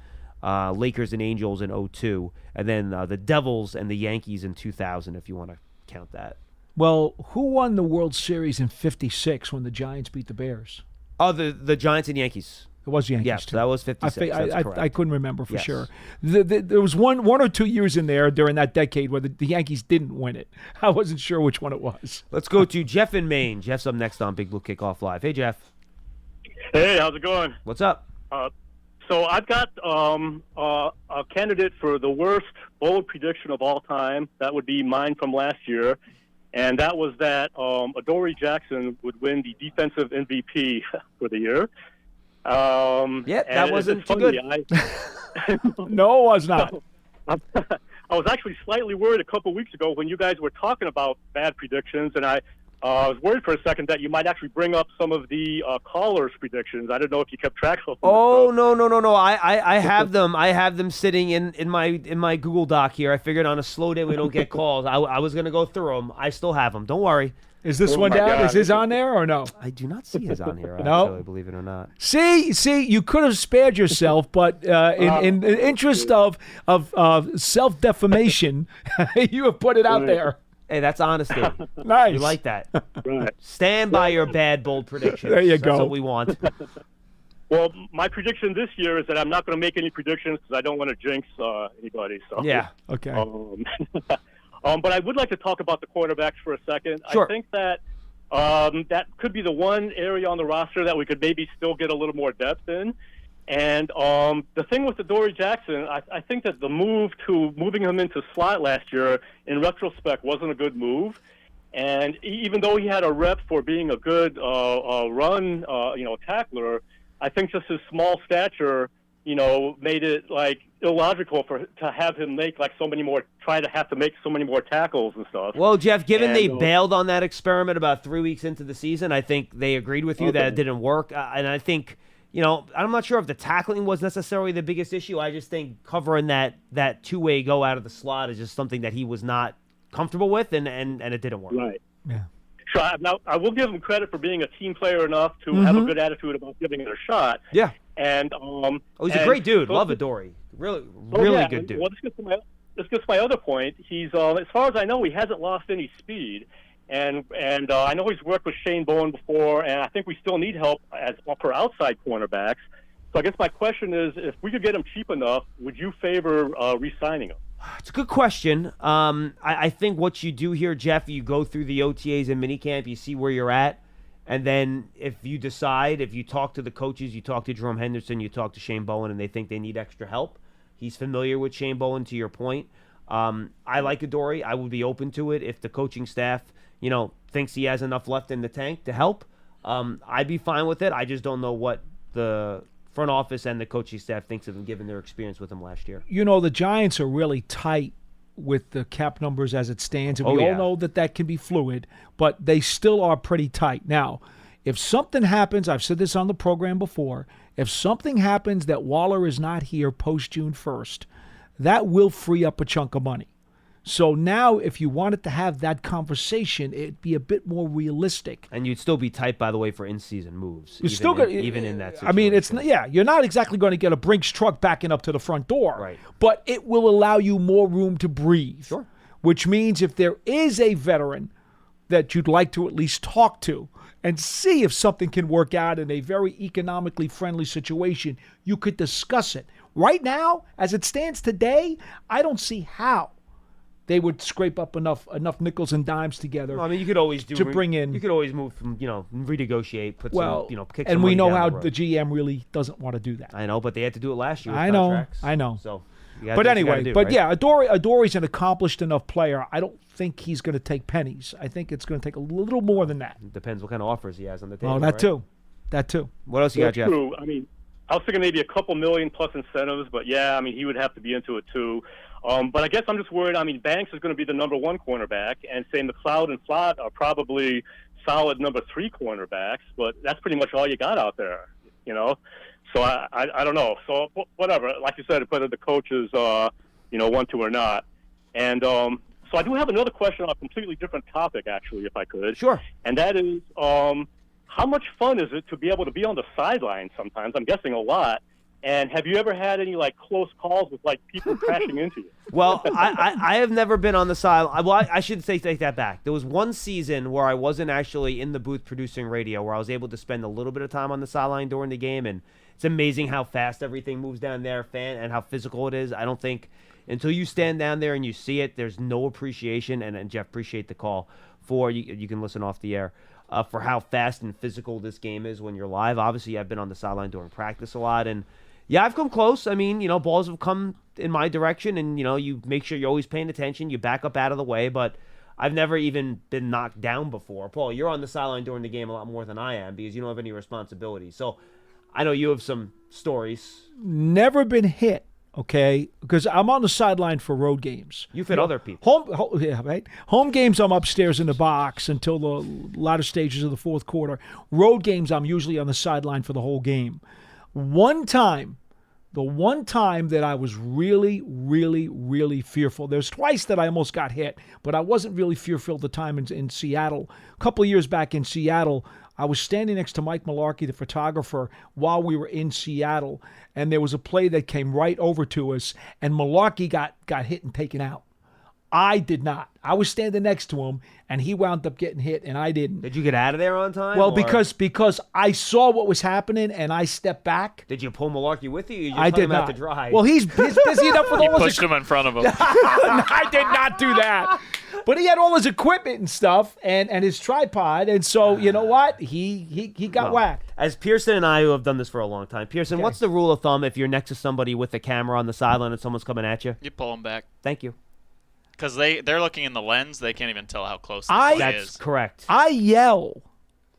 Lakers and Angels in 02. And then the Devils and the Yankees in 2000, if you want to count that. Well, who won the World Series in 56 when the Giants beat the Bears? Oh, the Giants and Yankees. It was Yankees. Yes, too. that was 56. That's correct. I couldn't remember for Yes. sure. There was one or two years in there during that decade where the Yankees didn't win it. I wasn't sure which one it was. Let's go to Jeff in Maine. Jeff's up next on Big Blue Kickoff Live. Hey, Jeff. Hey, how's it going? What's up? So I've got a candidate for the worst bold prediction of all time. That would be mine from last year, and that was that Adoree Jackson would win the defensive MVP for the year. That wasn't too good. No, it was not. I was actually slightly worried a couple weeks ago when you guys were talking about bad predictions, and I was worried for a second that you might actually bring up some of the callers' predictions. I didn't know if you kept track of them. Oh, no. I have them. I have them sitting in my Google Doc here. I figured on a slow day we don't get calls. I was going to go through them. I still have them. Don't worry. Is this one down? God. Is his on there or no? I do not see his on here, No? actually, believe it or not. See, you could have spared yourself, but in the interest of self-defamation, you have put it out there. Hey, that's honesty. Nice. You like that. Right. Stand by your bad, bold predictions. There you go. That's what we want. Well, my prediction this year is that I'm not going to make any predictions because I don't want to jinx anybody. So. Yeah. Okay. But I would like to talk about the quarterbacks for a second. Sure. I think that that could be the one area on the roster that we could maybe still get a little more depth in. And the thing with Adoree Jackson, I think that the moving him into slot last year, in retrospect, wasn't a good move. And even though he had a rep for being a good run, tackler, I think just his small stature, made it illogical to have him make have to make so many more tackles and stuff. Well, Jeff, given they bailed on that experiment about 3 weeks into the season, I think they agreed with you that it didn't work. And I think, I'm not sure if the tackling was necessarily the biggest issue. I just think covering that two-way go out of the slot is just something that he was not comfortable with, and it didn't work. Right. Yeah. So now I will give him credit for being a team player enough to have a good attitude about giving it a shot. Yeah. And he's a great dude. Love Adoree. Really good dude. Well, this gets to my other point. He's as far as I know, he hasn't lost any speed. And I know he's worked with Shane Bowen before, and I think we still need help for outside cornerbacks. So I guess my question is, if we could get him cheap enough, would you favor re-signing him? It's a good question. I think what you do here, Jeff, you go through the OTAs and minicamp, you see where you're at, and then if you talk to the coaches, you talk to Jerome Henderson, you talk to Shane Bowen, and they think they need extra help. He's familiar with Shane Bowen, to your point. I like Adoree. I would be open to it if the coaching staff thinks he has enough left in the tank to help. I'd be fine with it. I just don't know what the front office and the coaching staff thinks of him given their experience with him last year. The Giants are really tight with the cap numbers as it stands, and we all know that can be fluid, but they still are pretty tight. Now, if something happens, I've said this on the program before, if something happens that Waller is not here post June 1st, that will free up a chunk of money. So now if you wanted to have that conversation, it'd be a bit more realistic. And you'd still be tight, by the way, for in-season moves. You're still gonna, even in that situation. I mean, you're not exactly going to get a Brinks truck backing up to the front door. Right. But it will allow you more room to breathe. Sure. Which means if there is a veteran that you'd like to at least talk to and see if something can work out in a very economically friendly situation, you could discuss it. Right now, as it stands today, I don't see how they would scrape up enough nickels and dimes together. Well, I mean, you could always bring in. You could always move from, renegotiate, kick and some we money know down how the road. the GM really doesn't want to do that. I know, but they had to do it last year. With I know. contracts. So, but anyway, right? yeah, Adori's an accomplished enough player. I don't think he's going to take pennies. I think it's going to take a little more than that. It depends what kind of offers he has on the table. Oh, that too. What else you got, Jeff? True. I mean, I was thinking maybe a couple million plus incentives, but yeah, I mean, he would have to be into it too. But I guess I'm just worried. I mean, Banks is going to be the number 1 cornerback, and saying McLeod and Flott are probably solid number 3 cornerbacks, but that's pretty much all you got out there, So I don't know. So whatever. Like you said, whether the coaches, want to or not. And so I do have another question on a completely different topic, actually, if I could. Sure. And that is, how much fun is it to be able to be on the sideline sometimes? I'm guessing a lot. And have you ever had any close calls with people crashing into you? Well, I have never been on the sideline. Well, I should take that back. There was one season where I wasn't actually in the booth producing radio, where I was able to spend a little bit of time on the sideline during the game, and it's amazing how fast everything moves down there, and how physical it is. I don't think until you stand down there and you see it, there's no appreciation. And Jeff, appreciate the call for you can listen off the air. For how fast and physical this game is when you're live. Obviously, I've been on the sideline during practice a lot, and yeah, I've come close. I mean, balls have come in my direction, and, you make sure you're always paying attention. You back up out of the way, but I've never even been knocked down before. Paul, you're on the sideline during the game a lot more than I am because you don't have any responsibility. So I know you have some stories. Never been hit, okay? Because I'm on the sideline for road games. You've hit other people. Home games, I'm upstairs in the box until the latter stages of the fourth quarter. Road games, I'm usually on the sideline for the whole game. The one time that I was really, really, really fearful, there's twice that I almost got hit, but I wasn't really fearful at the time in Seattle. A couple of years back in Seattle, I was standing next to Mike Malarkey, the photographer, while we were in Seattle, and there was a play that came right over to us, and Malarkey got hit and taken out. I did not. I was standing next to him, and he wound up getting hit, and I didn't. Did you get out of there on time? Well, because I saw what was happening, and I stepped back. Did you pull Malarkey with you? Or you just I did not. To drive? Well, he's busy enough with all his... You pushed him in front of him. I did not do that. But he had all his equipment and stuff, and his tripod, and so, you know what? He got whacked. As Pearson and I, who have done this for a long time, Pearson, what's the rule of thumb if you're next to somebody with a camera on the sideline and someone's coming at you? You pull them back. Thank you. Because they're looking in the lens, they can't even tell how close the play is. That's correct. I yell,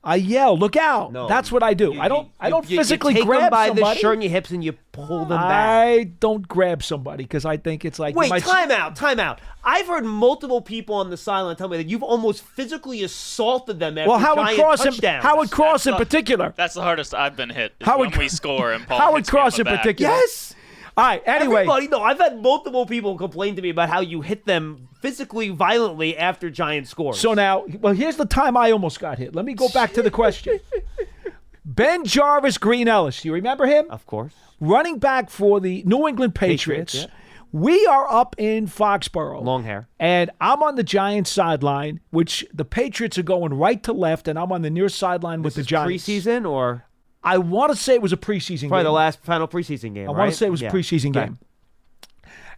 look out. No, that's what I do. I don't physically you take grab them by somebody. the shirt and your hips and you pull them back. I don't grab somebody because I think it's like... Wait, time out. I've heard multiple people on the sideline tell me that you've almost physically assaulted them after touchdowns. Howard Cross in particular. That's the hardest I've been hit, when we score and Paul Howard hits me on Cross the in back. particular. Yes. All right, anyway. Everybody, no, I've had multiple people complain to me about how you hit them physically violently after Giants scores. So now, here's the time I almost got hit. Let me go back to the question. Ben Jarvis Green Ellis, do you remember him? Of course. Running back for the New England Patriots. Yeah. We are up in Foxborough. Long hair. And I'm on the Giants sideline, which the Patriots are going right to left, and I'm on the near sideline with the Giants. Preseason or? I want to say it was a preseason game. Probably the last final preseason game, I want to say it was a preseason game.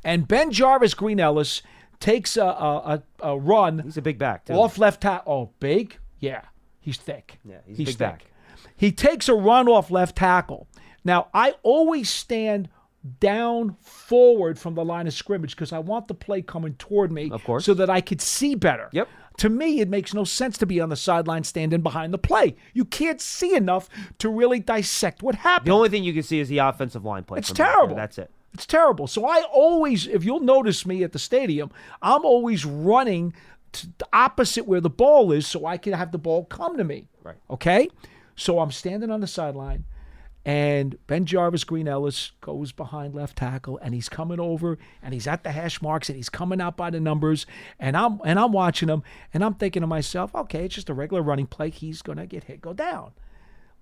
And Ben Jarvis Green Ellis takes a run. He's a big back, too. Off left tackle. Oh, big? Yeah. He's thick. Yeah, he's big back. He takes a run off left tackle. Now, I always stand down forward from the line of scrimmage because I want the play coming toward me, of course, so that I could see better. Yep. To me, it makes no sense to be on the sideline standing behind the play. You can't see enough to really dissect what happened. The only thing you can see is the offensive line play. It's terrible. That's it. It's terrible. So I always, if you'll notice me at the stadium, I'm always running opposite where the ball is so I can have the ball come to me. Right. Okay? So I'm standing on the sideline, And Ben Jarvis Green Ellis goes behind left tackle, and he's coming over, and he's at the hash marks, and he's coming out by the numbers, and I'm watching him, and I'm thinking to myself, okay, it's just a regular running play. He's gonna get hit, go down.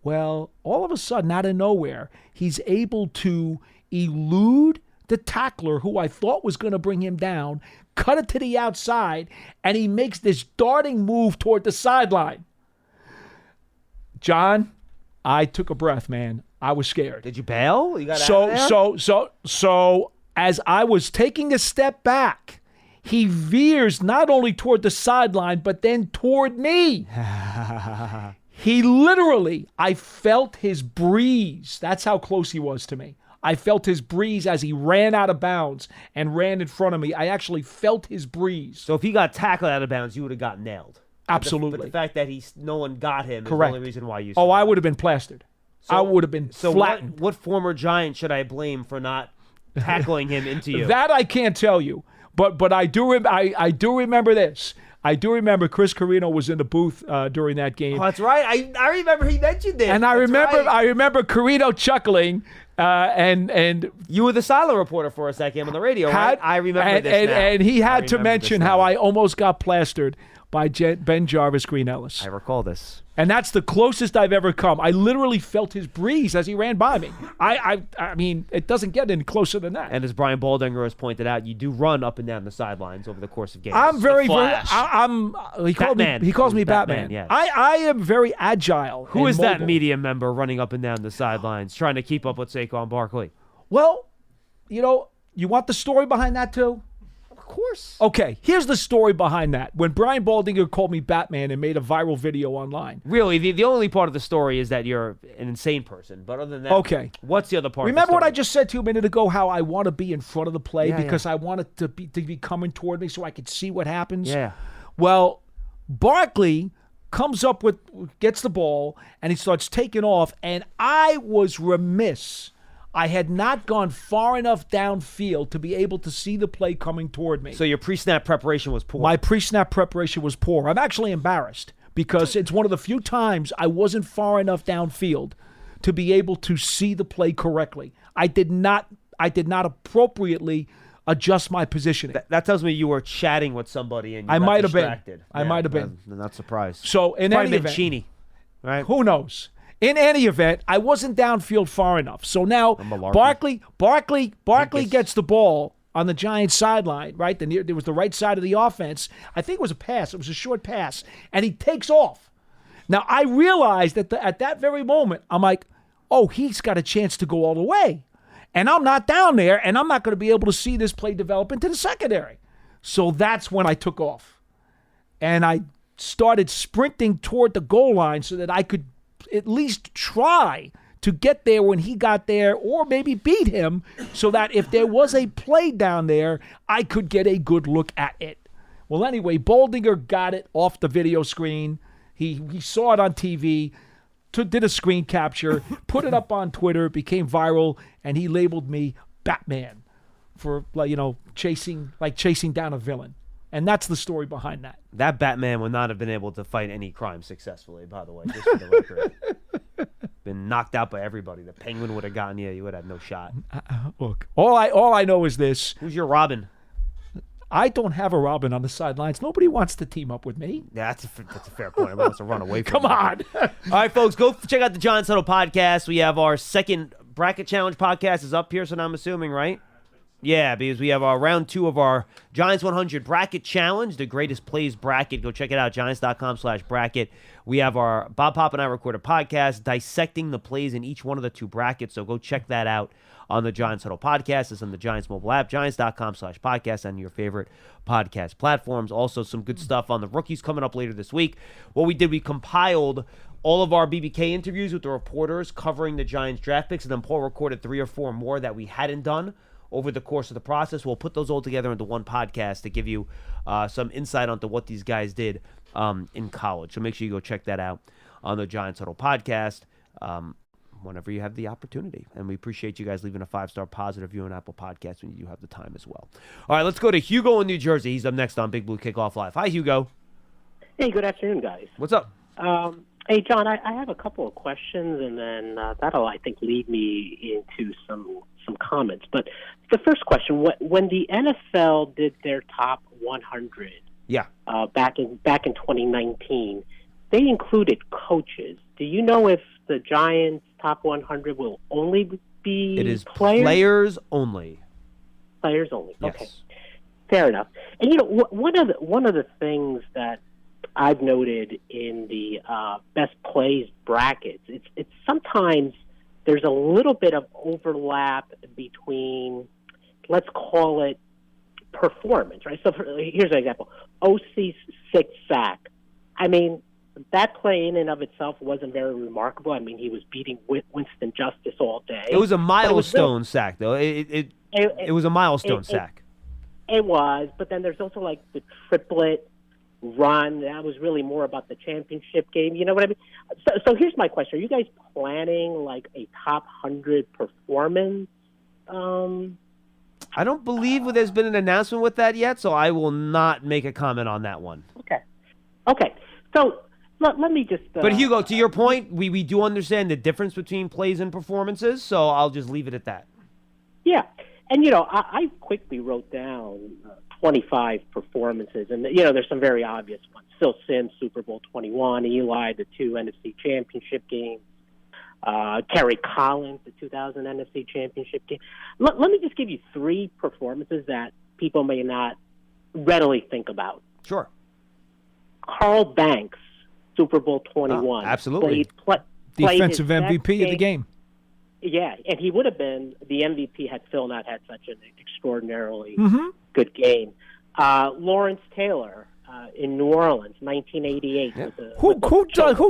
Well, all of a sudden, out of nowhere, he's able to elude the tackler who I thought was going to bring him down, cut it to the outside, and he makes this darting move toward the sideline. John, I took a breath, man. I was scared. Did you bail? You got out of there? So as I was taking a step back, he veers not only toward the sideline, but then toward me. He literally, I felt his breeze. That's how close he was to me. I felt his breeze as he ran out of bounds and ran in front of me. I actually felt his breeze. So if he got tackled out of bounds, you would have gotten nailed. Absolutely. But the fact that no one got him is Correct. the only reason why you. Oh, I would have been plastered. I would have been flattened. What former Giant should I blame for not tackling him into you? That I can't tell you, but I do remember this. I do remember Chris Carino was in the booth during that game. Oh, that's right. I remember he mentioned it. And I remember Carino chuckling. And you were the silent reporter for us that game on the radio, right? I remember this now. And he had to mention how I almost got plastered by Ben Jarvis Green Ellis. I recall this. And that's the closest I've ever come. I literally felt his breeze as he ran by me. I mean, it doesn't get any closer than that. And as Brian Baldinger has pointed out, you do run up and down the sidelines over the course of games. I'm very he calls me Batman. Yes. I am very agile. Who is that media member running up and down the sidelines trying to keep up with Saquon Barkley? Well, you want the story behind that too? Of course. Okay, here's the story behind that. When Brian Baldinger called me Batman and made a viral video online. Really, the only part of the story is that you're an insane person. But other than that, okay, what's the other part? Remember of the story? what I just said to you a minute ago? How I want to be in front of the play because I want it to be coming toward me so I could see what happens. Yeah. Well, Barkley comes up gets the ball and he starts taking off, and I was remiss. I had not gone far enough downfield to be able to see the play coming toward me. So your pre-snap preparation was poor. My pre-snap preparation was poor. I'm actually embarrassed because it's one of the few times I wasn't far enough downfield to be able to see the play correctly. I did not appropriately adjust my positioning. That tells me you were chatting with somebody and you I got might have distracted. been. I might have been. I'm not surprised. So in any event, Cheney, right? Who knows? In any event, I wasn't downfield far enough. So now Barkley gets the ball on the Giants sideline, right? There was the right side of the offense. I think it was a pass. It was a short pass. And he takes off. Now, I realized that at that very moment, I'm like, oh, he's got a chance to go all the way. And I'm not down there, and I'm not going to be able to see this play develop into the secondary. So that's when I took off. And I started sprinting toward the goal line so that I could at least try to get there when he got there, or maybe beat him, so that if there was a play down there, I could get a good look at it. Well, anyway, Baldinger got it off the video screen. He saw it on TV, did a screen capture, put it up on Twitter, it became viral, and he labeled me Batman for chasing down a villain. And that's the story behind that. That Batman would not have been able to fight any crime successfully, by the way, just for the record. Been knocked out by everybody. The Penguin would have gotten you. You would have had no shot. Look, all I know is this. Who's your Robin? I don't have a Robin on the sidelines. Nobody wants to team up with me. Yeah, that's a fair point. Everyone wants to run away from Come on. All right, folks, go check out the Giants Huddle podcast. We have our second Bracket Challenge podcast is up here, so I'm assuming, right? Yeah, because we have our round 2 of our Giants 100 Bracket Challenge, the greatest plays bracket. Go check it out, giants.com/bracket. We have our Bob Pop and I record a podcast dissecting the plays in each one of the 2 brackets, so go check that out on the Giants Huddle podcast. It's on the Giants mobile app, giants.com/podcast, on your favorite podcast platforms. Also, some good stuff on the rookies coming up later this week. What we did, we compiled all of our BBK interviews with the reporters covering the Giants draft picks, and then Paul recorded 3 or 4 more that we hadn't done over the course of the process. We'll put those all together into one podcast to give you some insight onto what these guys did in college. So make sure you go check that out on the Giants Huddle podcast whenever you have the opportunity. And we appreciate you guys leaving a 5-star positive review on Apple Podcasts when you have the time as well. All right, let's go to Hugo in New Jersey. He's up next on Big Blue Kickoff Live. Hi, Hugo. Hey, good afternoon, guys. What's up? Hey, John, I have a couple of questions, and then that'll, I think, lead me into some comments. But the first question: when the NFL did their top 100, back in 2019, they included coaches. Do you know if the Giants' top 100 will only be It is players? players only. Players only. Yes. Okay, fair enough. And one of the things that I've noted in the best plays brackets, it's sometimes there's a little bit of overlap between, let's call it, performance, right? So here's an example: OC's 6th sack. I mean, that play in and of itself wasn't very remarkable. I mean, he was beating Winston Justice all day. It was a milestone sack, though. It was a milestone sack. It was, but then there's also like the triplet run. That was really more about the championship game. You know what I mean? So here's my question: are you guys planning like a top 100 performance? I don't believe there's been an announcement with that yet, so I will not make a comment on that one. Okay. So let me just. But Hugo, to your point, we do understand the difference between plays and performances, so I'll just leave it at that. Yeah, and I quickly wrote down 25 performances, and there's some very obvious ones. Phil Simms, Super Bowl 21, Eli, the 2 NFC Championship games, Terry Collins, the 2000 NFC Championship game. Let me just give you 3 performances that people may not readily think about. Sure. Carl Banks, Super Bowl 21. Absolutely. Played Defensive his MVP of the game. Yeah, and he would have been the MVP had Phil not had such an extraordinarily Mm-hmm. good game. Lawrence Taylor in New Orleans, 1988. Who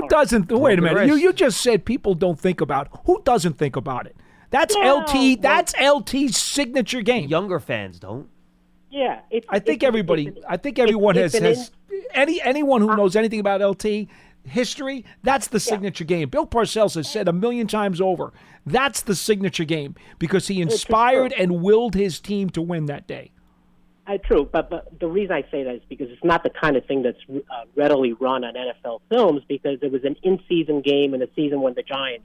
doesn't? Wait a minute. Chris. You just said people don't think about. Who doesn't think about it? That's LT. That's LT's signature game. Younger fans don't. Yeah, I think everyone has anyone who knows anything about LT history. That's the signature game. Bill Parcells has said 1,000,000 times over. That's the signature game because he inspired and willed his team to win that day. True, but the reason I say that is because it's not the kind of thing that's readily run on NFL films because it was an in-season game in a season when the Giants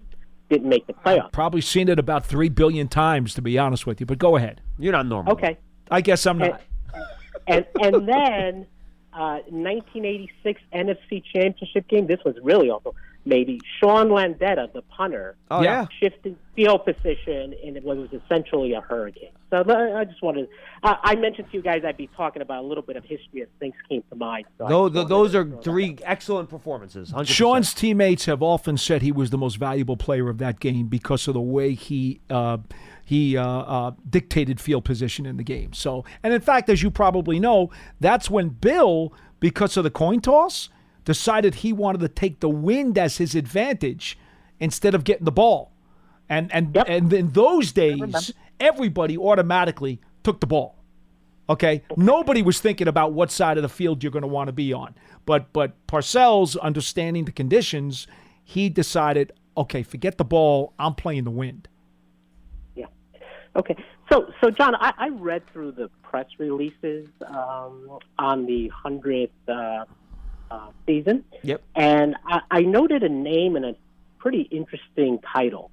didn't make the playoffs. I've probably seen it about 3 billion times, to be honest with you, but go ahead. You're not normal. Okay. I guess I'm not. And then 1986 NFC Championship game, this was really awful. Maybe Sean Landetta, the punter, shifted field position, and it was essentially a hurricane. So I just wanted I mentioned to you guys I'd be talking about a little bit of history as things came to mind. So those are 3 excellent performances. 100%. Sean's teammates have often said he was the most valuable player of that game because of the way he dictated field position in the game. So, and in fact, as you probably know, that's when Bill, because of the coin toss, decided he wanted to take the wind as his advantage instead of getting the ball. And in those days, everybody automatically took the ball. Okay? Nobody was thinking about what side of the field you're going to want to be on. But Parcells, understanding the conditions, he decided, okay, forget the ball. I'm playing the wind. Yeah. Okay. So John, I read through the press releases on the 100th season. Yep. And I noted a name and a pretty interesting title.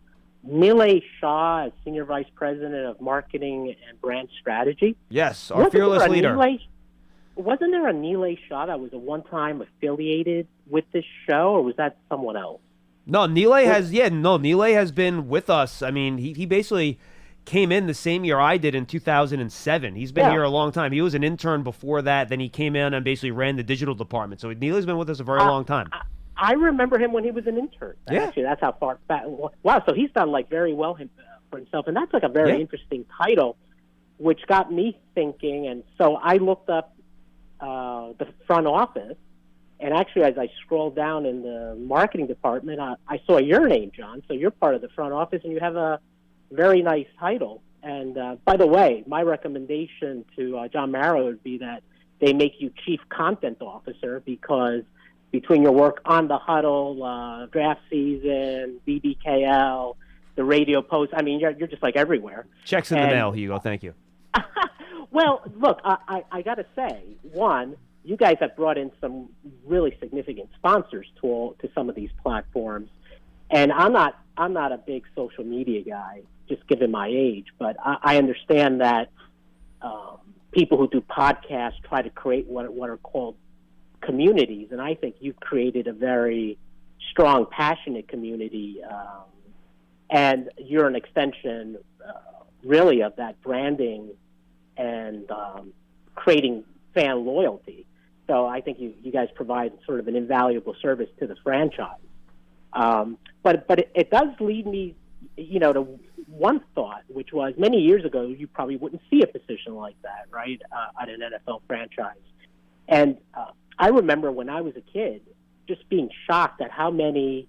Nilay Shah as Senior Vice President of Marketing and Brand Strategy. Yes, our fearless leader. Wasn't there a Nilay Shah that was a one-time affiliated with this show, or was that someone else? No, Nilay has been with us. I mean, he basically came in the same year I did in 2007. He's been here a long time. He was an intern before that. Then he came in and basically ran the digital department. So Nilay's been with us a very long time. I remember him when he was an intern. Yeah. Actually, that's how far back. Wow, so he's done very well for himself. And that's a very interesting title, which got me thinking. And so I looked up the front office. And actually, as I scrolled down in the marketing department, I saw your name, John. So you're part of the front office, and you have a very nice title. And by the way, my recommendation to John Marrow would be that they make you Chief Content Officer because between your work on the huddle, draft season, BBKL, the radio post, I mean, you're just like everywhere. Checks in the mail, Hugo. Thank you. Well, look, I got to say, one, you guys have brought in some really significant sponsors to some of these platforms, and I'm not a big social media guy, just given my age, but I understand that people who do podcasts try to create what are called communities, and I think you've created a very strong, passionate community, and you're an extension, really, of that branding and creating fan loyalty. So I think you guys provide sort of an invaluable service to the franchise. But it does lead me, to one thought, which was many years ago you probably wouldn't see a position like that, right, at an NFL franchise. And I remember when I was a kid just being shocked at how many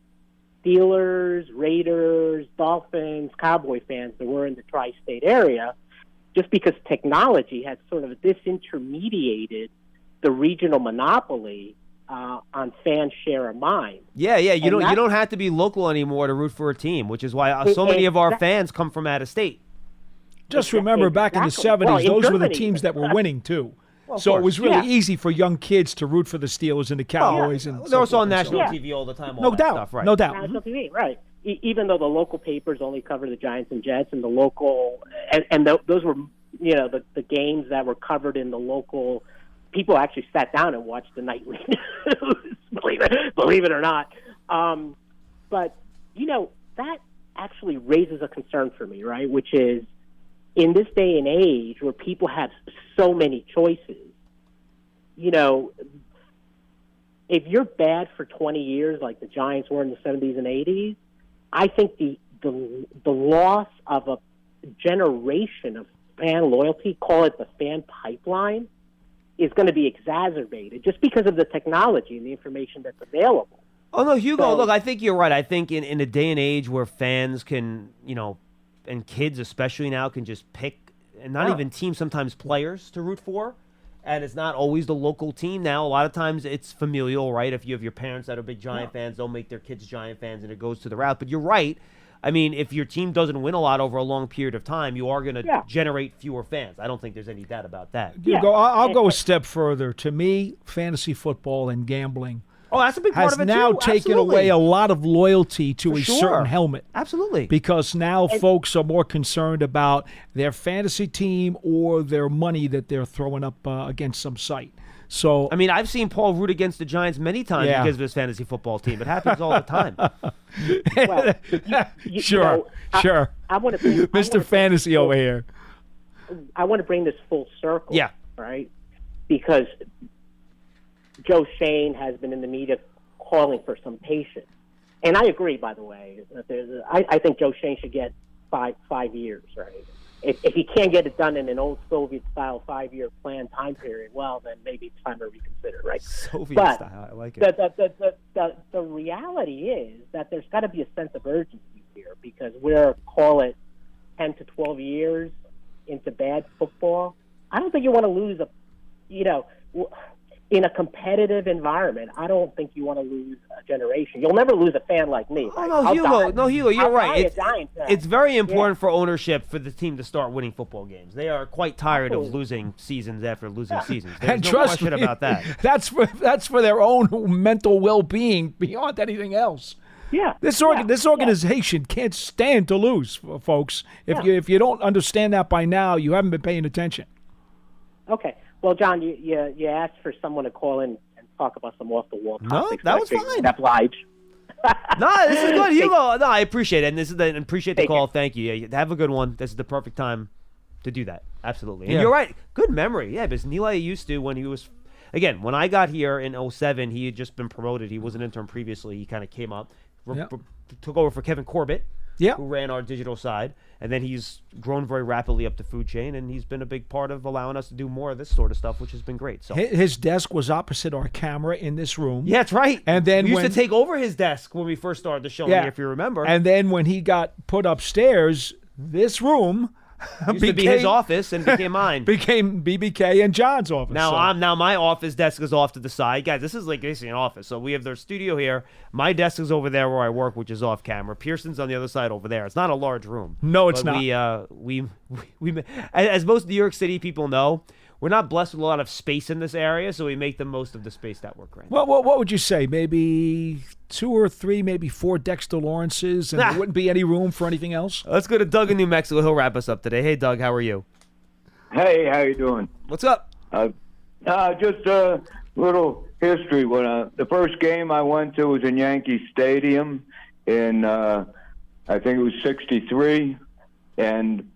Steelers, Raiders, Dolphins, Cowboy fans there were in the tri-state area, just because technology had sort of disintermediated the regional monopoly on fan share of mind. Yeah. You don't have to be local anymore to root for a team, which is why so many of our fans come from out of state. Just remember, back in the 70s, those were the teams that were winning too. Well, so it was really easy for young kids to root for the Steelers and the Cowboys. And they're also on national TV all the time. No doubt. National TV, right. Even though the local papers only cover the Giants and Jets, and the local, and those were, the games that were covered in the local, people actually sat down and watched the nightly news, believe it or not. But, that actually raises a concern for me, right, which is, in this day and age where people have so many choices, if you're bad for 20 years like the Giants were in the 70s and 80s, I think the loss of a generation of fan loyalty, call it the fan pipeline, is going to be exacerbated just because of the technology and the information that's available. Oh, no, Hugo, look, I think you're right. I think in a day and age where fans can, and kids especially now can just pick, and not even teams, sometimes players to root for, and it's not always the local team now. A lot of times it's familial, right? If you have your parents that are big Giant fans, they'll make their kids Giant fans, and it goes to the route. But you're right. I mean, if your team doesn't win a lot over a long period of time, you are going to generate fewer fans. I don't think there's any doubt about that. I'll go a step further. To me, fantasy football and gambling that's a big part has of it now too. taken away a lot of loyalty to a certain helmet. Absolutely. Because now folks are more concerned about their fantasy team or their money that they're throwing up against some site. So I mean, I've seen Paul root against the Giants many times because of his fantasy football team. It happens all the time. Sure. I want to Mr. Fantasy over here. I want to bring this full circle. Yeah. Right? Because Joe Shane has been in the media calling for some patience. And I agree, by the way. That I think Joe Shane should get five years, right? If he can't get it done in an old Soviet-style 5-year plan time period, well, then maybe it's time to reconsider, right? Soviet-style, I like it. The reality is that there's got to be a sense of urgency here because we're, call it, 10 to 12 years into bad football. I don't think you want to lose in a competitive environment, I don't think you want to lose a generation. You'll never lose a fan like me. Right? Hugo, you're right. It's very important Yeah. for ownership for the team to start winning football games. They are quite tired of losing seasons after losing seasons. There's And no trust question me, about that. That's for their own mental well-being beyond anything else. Yeah. This organization can't stand to lose, folks. If you don't understand that by now, you haven't been paying attention. Okay. Well, John, you asked for someone to call in and talk about some off-the-wall topics. No, that was fine. Oblige. No, this is good, Hugo. No, I appreciate it, and appreciate the call. Thank you. Yeah, have a good one. This is the perfect time to do that. Absolutely. And you're right. Good memory. Yeah, because Nilay used to when he was, again, when I got here in 2007, he had just been promoted. He was an intern previously. He kind of came up, took over for Kevin Corbett. Who ran our digital side, and then he's grown very rapidly up the food chain, and he's been a big part of allowing us to do more of this sort of stuff, which has been great. So his desk was opposite our camera in this room. Yeah, that's right. And then we used to take over his desk when we first started the show, if you remember. And then when he got put upstairs, this room used to be his office and became mine. Became BBK and John's office. Now my office desk is off to the side. Guys, this is like basically an office. So we have their studio here. My desk is over there where I work, which is off camera. Pearson's on the other side over there. It's not a large room. No, it's not. We as most New York City people know, we're not blessed with a lot of space in this area, so we make the most of the space that we're granted. Well, what would you say? Maybe 2 or 3, maybe 4 Dexter Lawrences, and there wouldn't be any room for anything else? Let's go to Doug in New Mexico. He'll wrap us up today. Hey, Doug, how are you? Hey, how you doing? What's up? Just a little history. When the first game I went to was in Yankee Stadium in, I think it was '63, and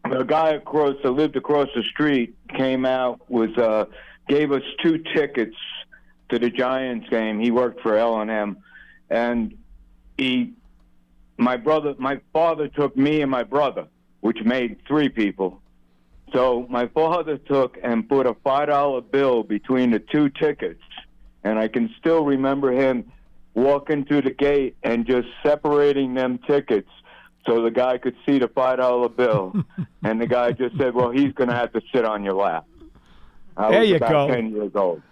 a guy that lived across the street came out gave us 2 tickets to the Giants game. He worked for L&M, and my father took me and my brother, which made 3 people. So my father took and put a $5 bill between the 2 tickets, and I can still remember him walking through the gate and just separating them tickets so the guy could see the $5 bill. And the guy just said, well, he's going to have to sit on your lap. I was about 10 years old.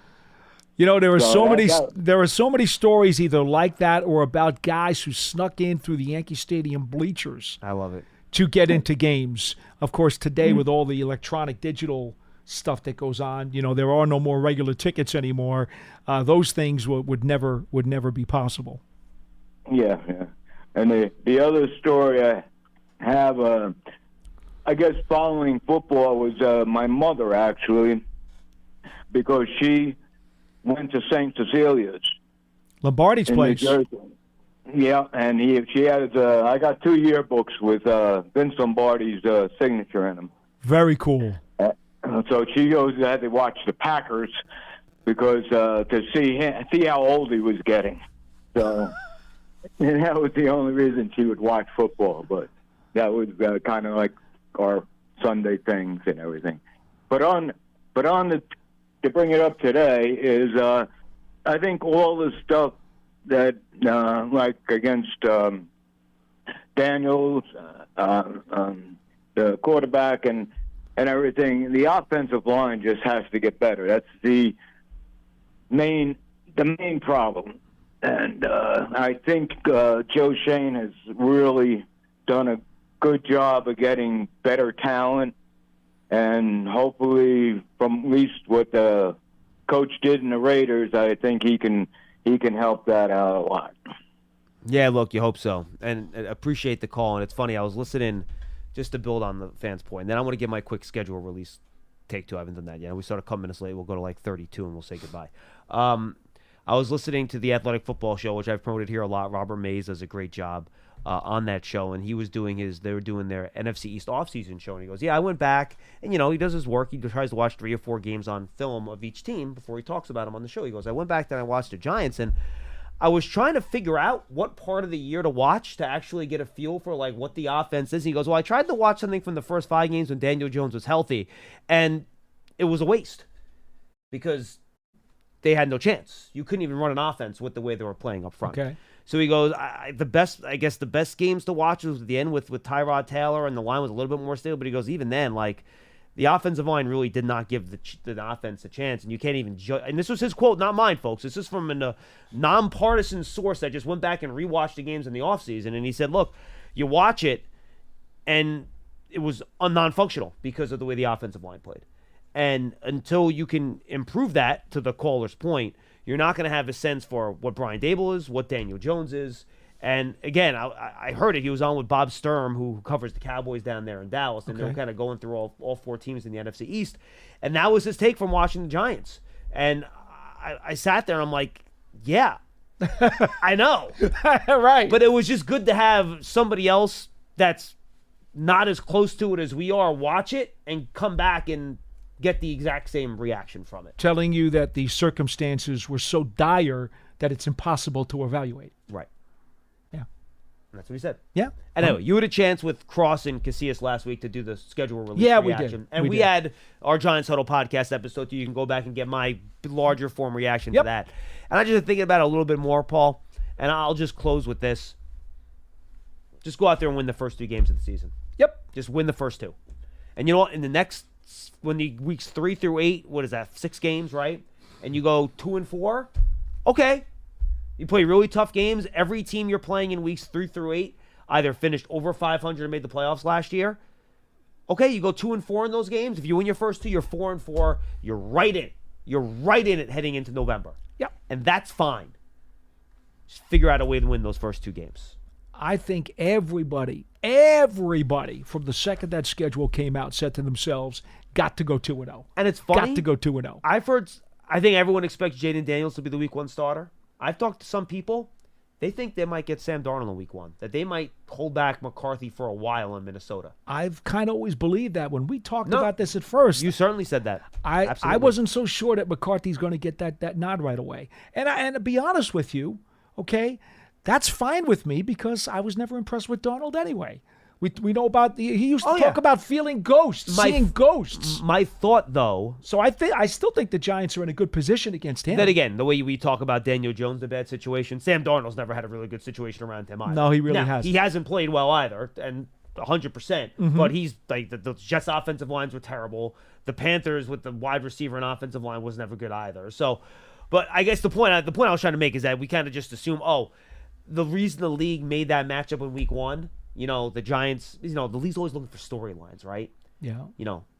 You know, there are so many stories either like that or about guys who snuck in through the Yankee Stadium bleachers. I love it. To get into games. Of course, today with all the electronic digital stuff that goes on, you know, there are no more regular tickets anymore. Those things would never be possible. Yeah. And the other story I have, I guess following football was my mother, actually, because she went to St. Cecilia's. Lombardi's place. New Jersey. Yeah, and she has, I got 2 yearbooks with Vince Lombardi's signature in them. Very cool. So she had to watch the Packers because to see how old he was getting. So and that was the only reason she would watch football. But that was kind of like our Sunday things and everything. But to bring it up today is I think all the stuff that like against Daniels, the quarterback and everything, the offensive line just has to get better. That's the main problem. And I think Joe Shane has really done a good job of getting better talent, and hopefully from at least what the coach did in the Raiders, I think he can help that out a lot. Yeah, look, you hope so. And appreciate the call. And it's funny, I was listening just to build on the fans' point. And then I want to give my quick schedule release take 2. I haven't done that yet. We started a couple minutes late. We'll go to like 32 and we'll say goodbye. I was listening to the Athletic Football Show, which I've promoted here a lot. Robert Mays does a great job on that show. And he was doing they were doing their NFC East offseason show. And he goes, yeah, I went back. And, you know, he does his work. He tries to watch 3 or 4 games on film of each team before he talks about them on the show. He goes, I went back and I watched the Giants, and I was trying to figure out what part of the year to watch to actually get a feel for like what the offense is. And he goes, well, I tried to watch something from the first 5 games when Daniel Jones was healthy, and it was a waste because they had no chance. You couldn't even run an offense with the way they were playing up front. Okay. So he goes, the best games to watch was at the end with Tyrod Taylor, and the line was a little bit more stable. But he goes, even then, like, the offensive line really did not give the offense a chance, and you can't even judge. And this was his quote, not mine, folks. This is from a nonpartisan source that just went back and rewatched the games in the offseason, and he said, look, you watch it, and it was non-functional because of the way the offensive line played. And until you can improve that, to the caller's point, you're not going to have a sense for what Brian Dable is, what Daniel Jones is. And again, I heard it. He was on with Bob Sturm, who covers the Cowboys down there in Dallas, and they were kind of going through all 4 teams in the NFC East. And that was his take from watching the Giants. And I sat there and I'm like, yeah, I know. Right. But it was just good to have somebody else that's not as close to it as we are watch it and come back and get the exact same reaction from it. Telling you that the circumstances were so dire that it's impossible to evaluate. Right. Yeah. That's what he said. Yeah. And anyway, you had a chance with Cross and Casillas last week to do the schedule release reaction. We did. And we had our Giants Huddle podcast episode, so you can go back and get my larger form reaction to that. And I just been thinking about it a little bit more, Paul, and I'll just close with this. Just go out there and win the first 2 games of the season. Yep. Just win the first 2. And you know what? In the next, when the weeks 3 through 8, what is that, 6 games, right? And you go 2-4, okay. You play really tough games. Every team you're playing in weeks 3 through 8 either finished over 500 and made the playoffs last year. Okay, you go 2-4 in those games. If you win your first two, you're 4-4. You're right in. You're right in it heading into November. Yep. And that's fine. Just figure out a way to win those first two games. I think everybody from the second that schedule came out said to themselves, got to go 2-0. And it's funny. Got to go 2-0. I think everyone expects Jaden Daniels to be the week 1 starter. I've talked to some people. They think they might get Sam Darnold in week 1, that they might hold back McCarthy for a while in Minnesota. I've kind of always believed that when we talked about this at first. You certainly said that. I wasn't so sure that McCarthy's going to get that nod right away. And to be honest with you, okay, that's fine with me because I was never impressed with Darnold anyway. We know about he used to talk about feeling ghosts, seeing ghosts. My thought, though, so I still think the Giants are in a good position against him. Then again, the way we talk about Daniel Jones, the bad situation, Sam Darnold's never had a really good situation around him either. No, he really hasn't. He hasn't played well either, and 100%. But he's like the Jets' offensive lines were terrible. The Panthers with the wide receiver and offensive line was never good either. So, but I guess the point I was trying to make is that we kind of just assume, the reason the league made that matchup in week 1. The Giants, the league's always looking for storylines, right? Yeah.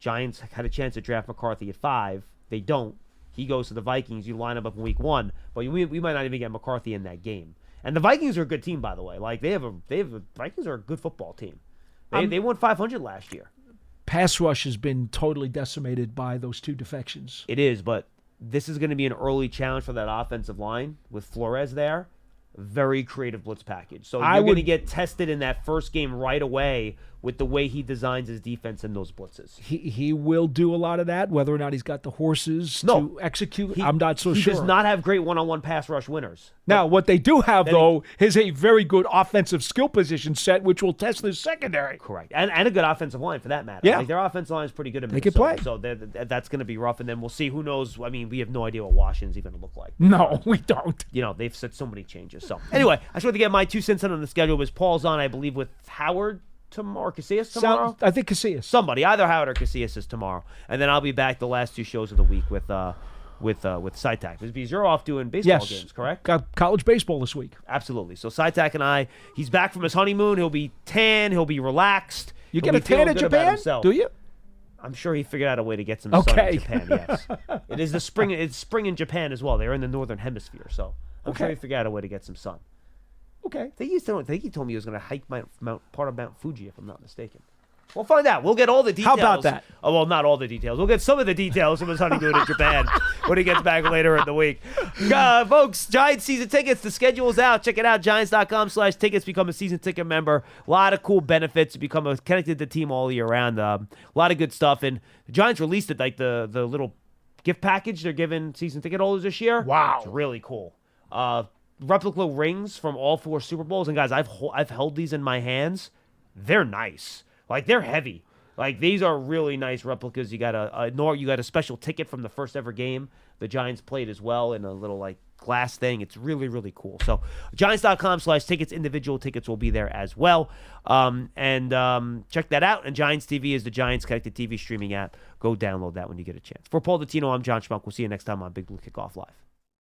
Giants had a chance to draft McCarthy at 5. They don't. He goes to the Vikings. You line him up in week 1, but we might not even get McCarthy in that game. And the Vikings are a good team, by the way. Like Vikings are a good football team. They won 500 last year. Pass rush has been totally decimated by those 2 defections. It is, but this is going to be an early challenge for that offensive line with Flores there. Very creative blitz package. So you're going to get tested in that first game right away with the way he designs his defense in those blitzes. He will do a lot of that. Whether or not he's got the horses to execute, I'm not so sure. He does not have great one-on-one pass rush winners. Now, what they do have, though, is a very good offensive skill position set, which will test their secondary. Correct. And a good offensive line, for that matter. Yeah. Like, their offensive line is pretty good in They Minnesota. can play. So that's going to be rough, and then we'll see. Who knows? I mean, we have no idea what Washington's even going to look like. No, we don't. They've said so many changes. So, anyway, I just wanted to get my 2 cents in on the schedule. Because Paul's on, I believe, with Howard tomorrow, Casillas tomorrow? I think Casillas. Somebody, either Howard or Casillas is tomorrow. And then I'll be back the last 2 shows of the week with SciTac. Because you're off doing baseball games, correct? Got college baseball this week. Absolutely. So SciTac and he's back from his honeymoon. He'll be tan. He'll be relaxed. You get a tan in Japan? Do you? I'm sure he figured out a way to get some sun in Japan, yes. It is the spring. It's spring in Japan as well. They're in the northern hemisphere, so I'm sure he figured out a way to get some sun. Okay. I think he told me he was going to hike part of Mount Fuji, if I'm not mistaken. We'll find out. We'll get all the details. How about that? Oh, well, not all the details. We'll get some of the details from his honeymoon in Japan when he gets back later in the week. Folks, Giants season tickets. The schedule's out. Check it out. Giants.com/tickets. Become a season ticket member. A lot of cool benefits. Become connected to the team all year round. A lot of good stuff. And the Giants released it, like the little gift package they're giving season ticket holders this year. Wow. It's really cool. Replica rings from all 4 Super Bowls. And, guys, I've held these in my hands. They're nice. Like, they're heavy. Like, these are really nice replicas. You got a special ticket from the first ever game the Giants played as well in a little, like, glass thing. It's really, really cool. So, Giants.com/tickets. Individual tickets will be there as well. Check that out. And Giants TV is the Giants Connected TV streaming app. Go download that when you get a chance. For Paul Dottino, I'm John Schmeelk. We'll see you next time on Big Blue Kickoff Live.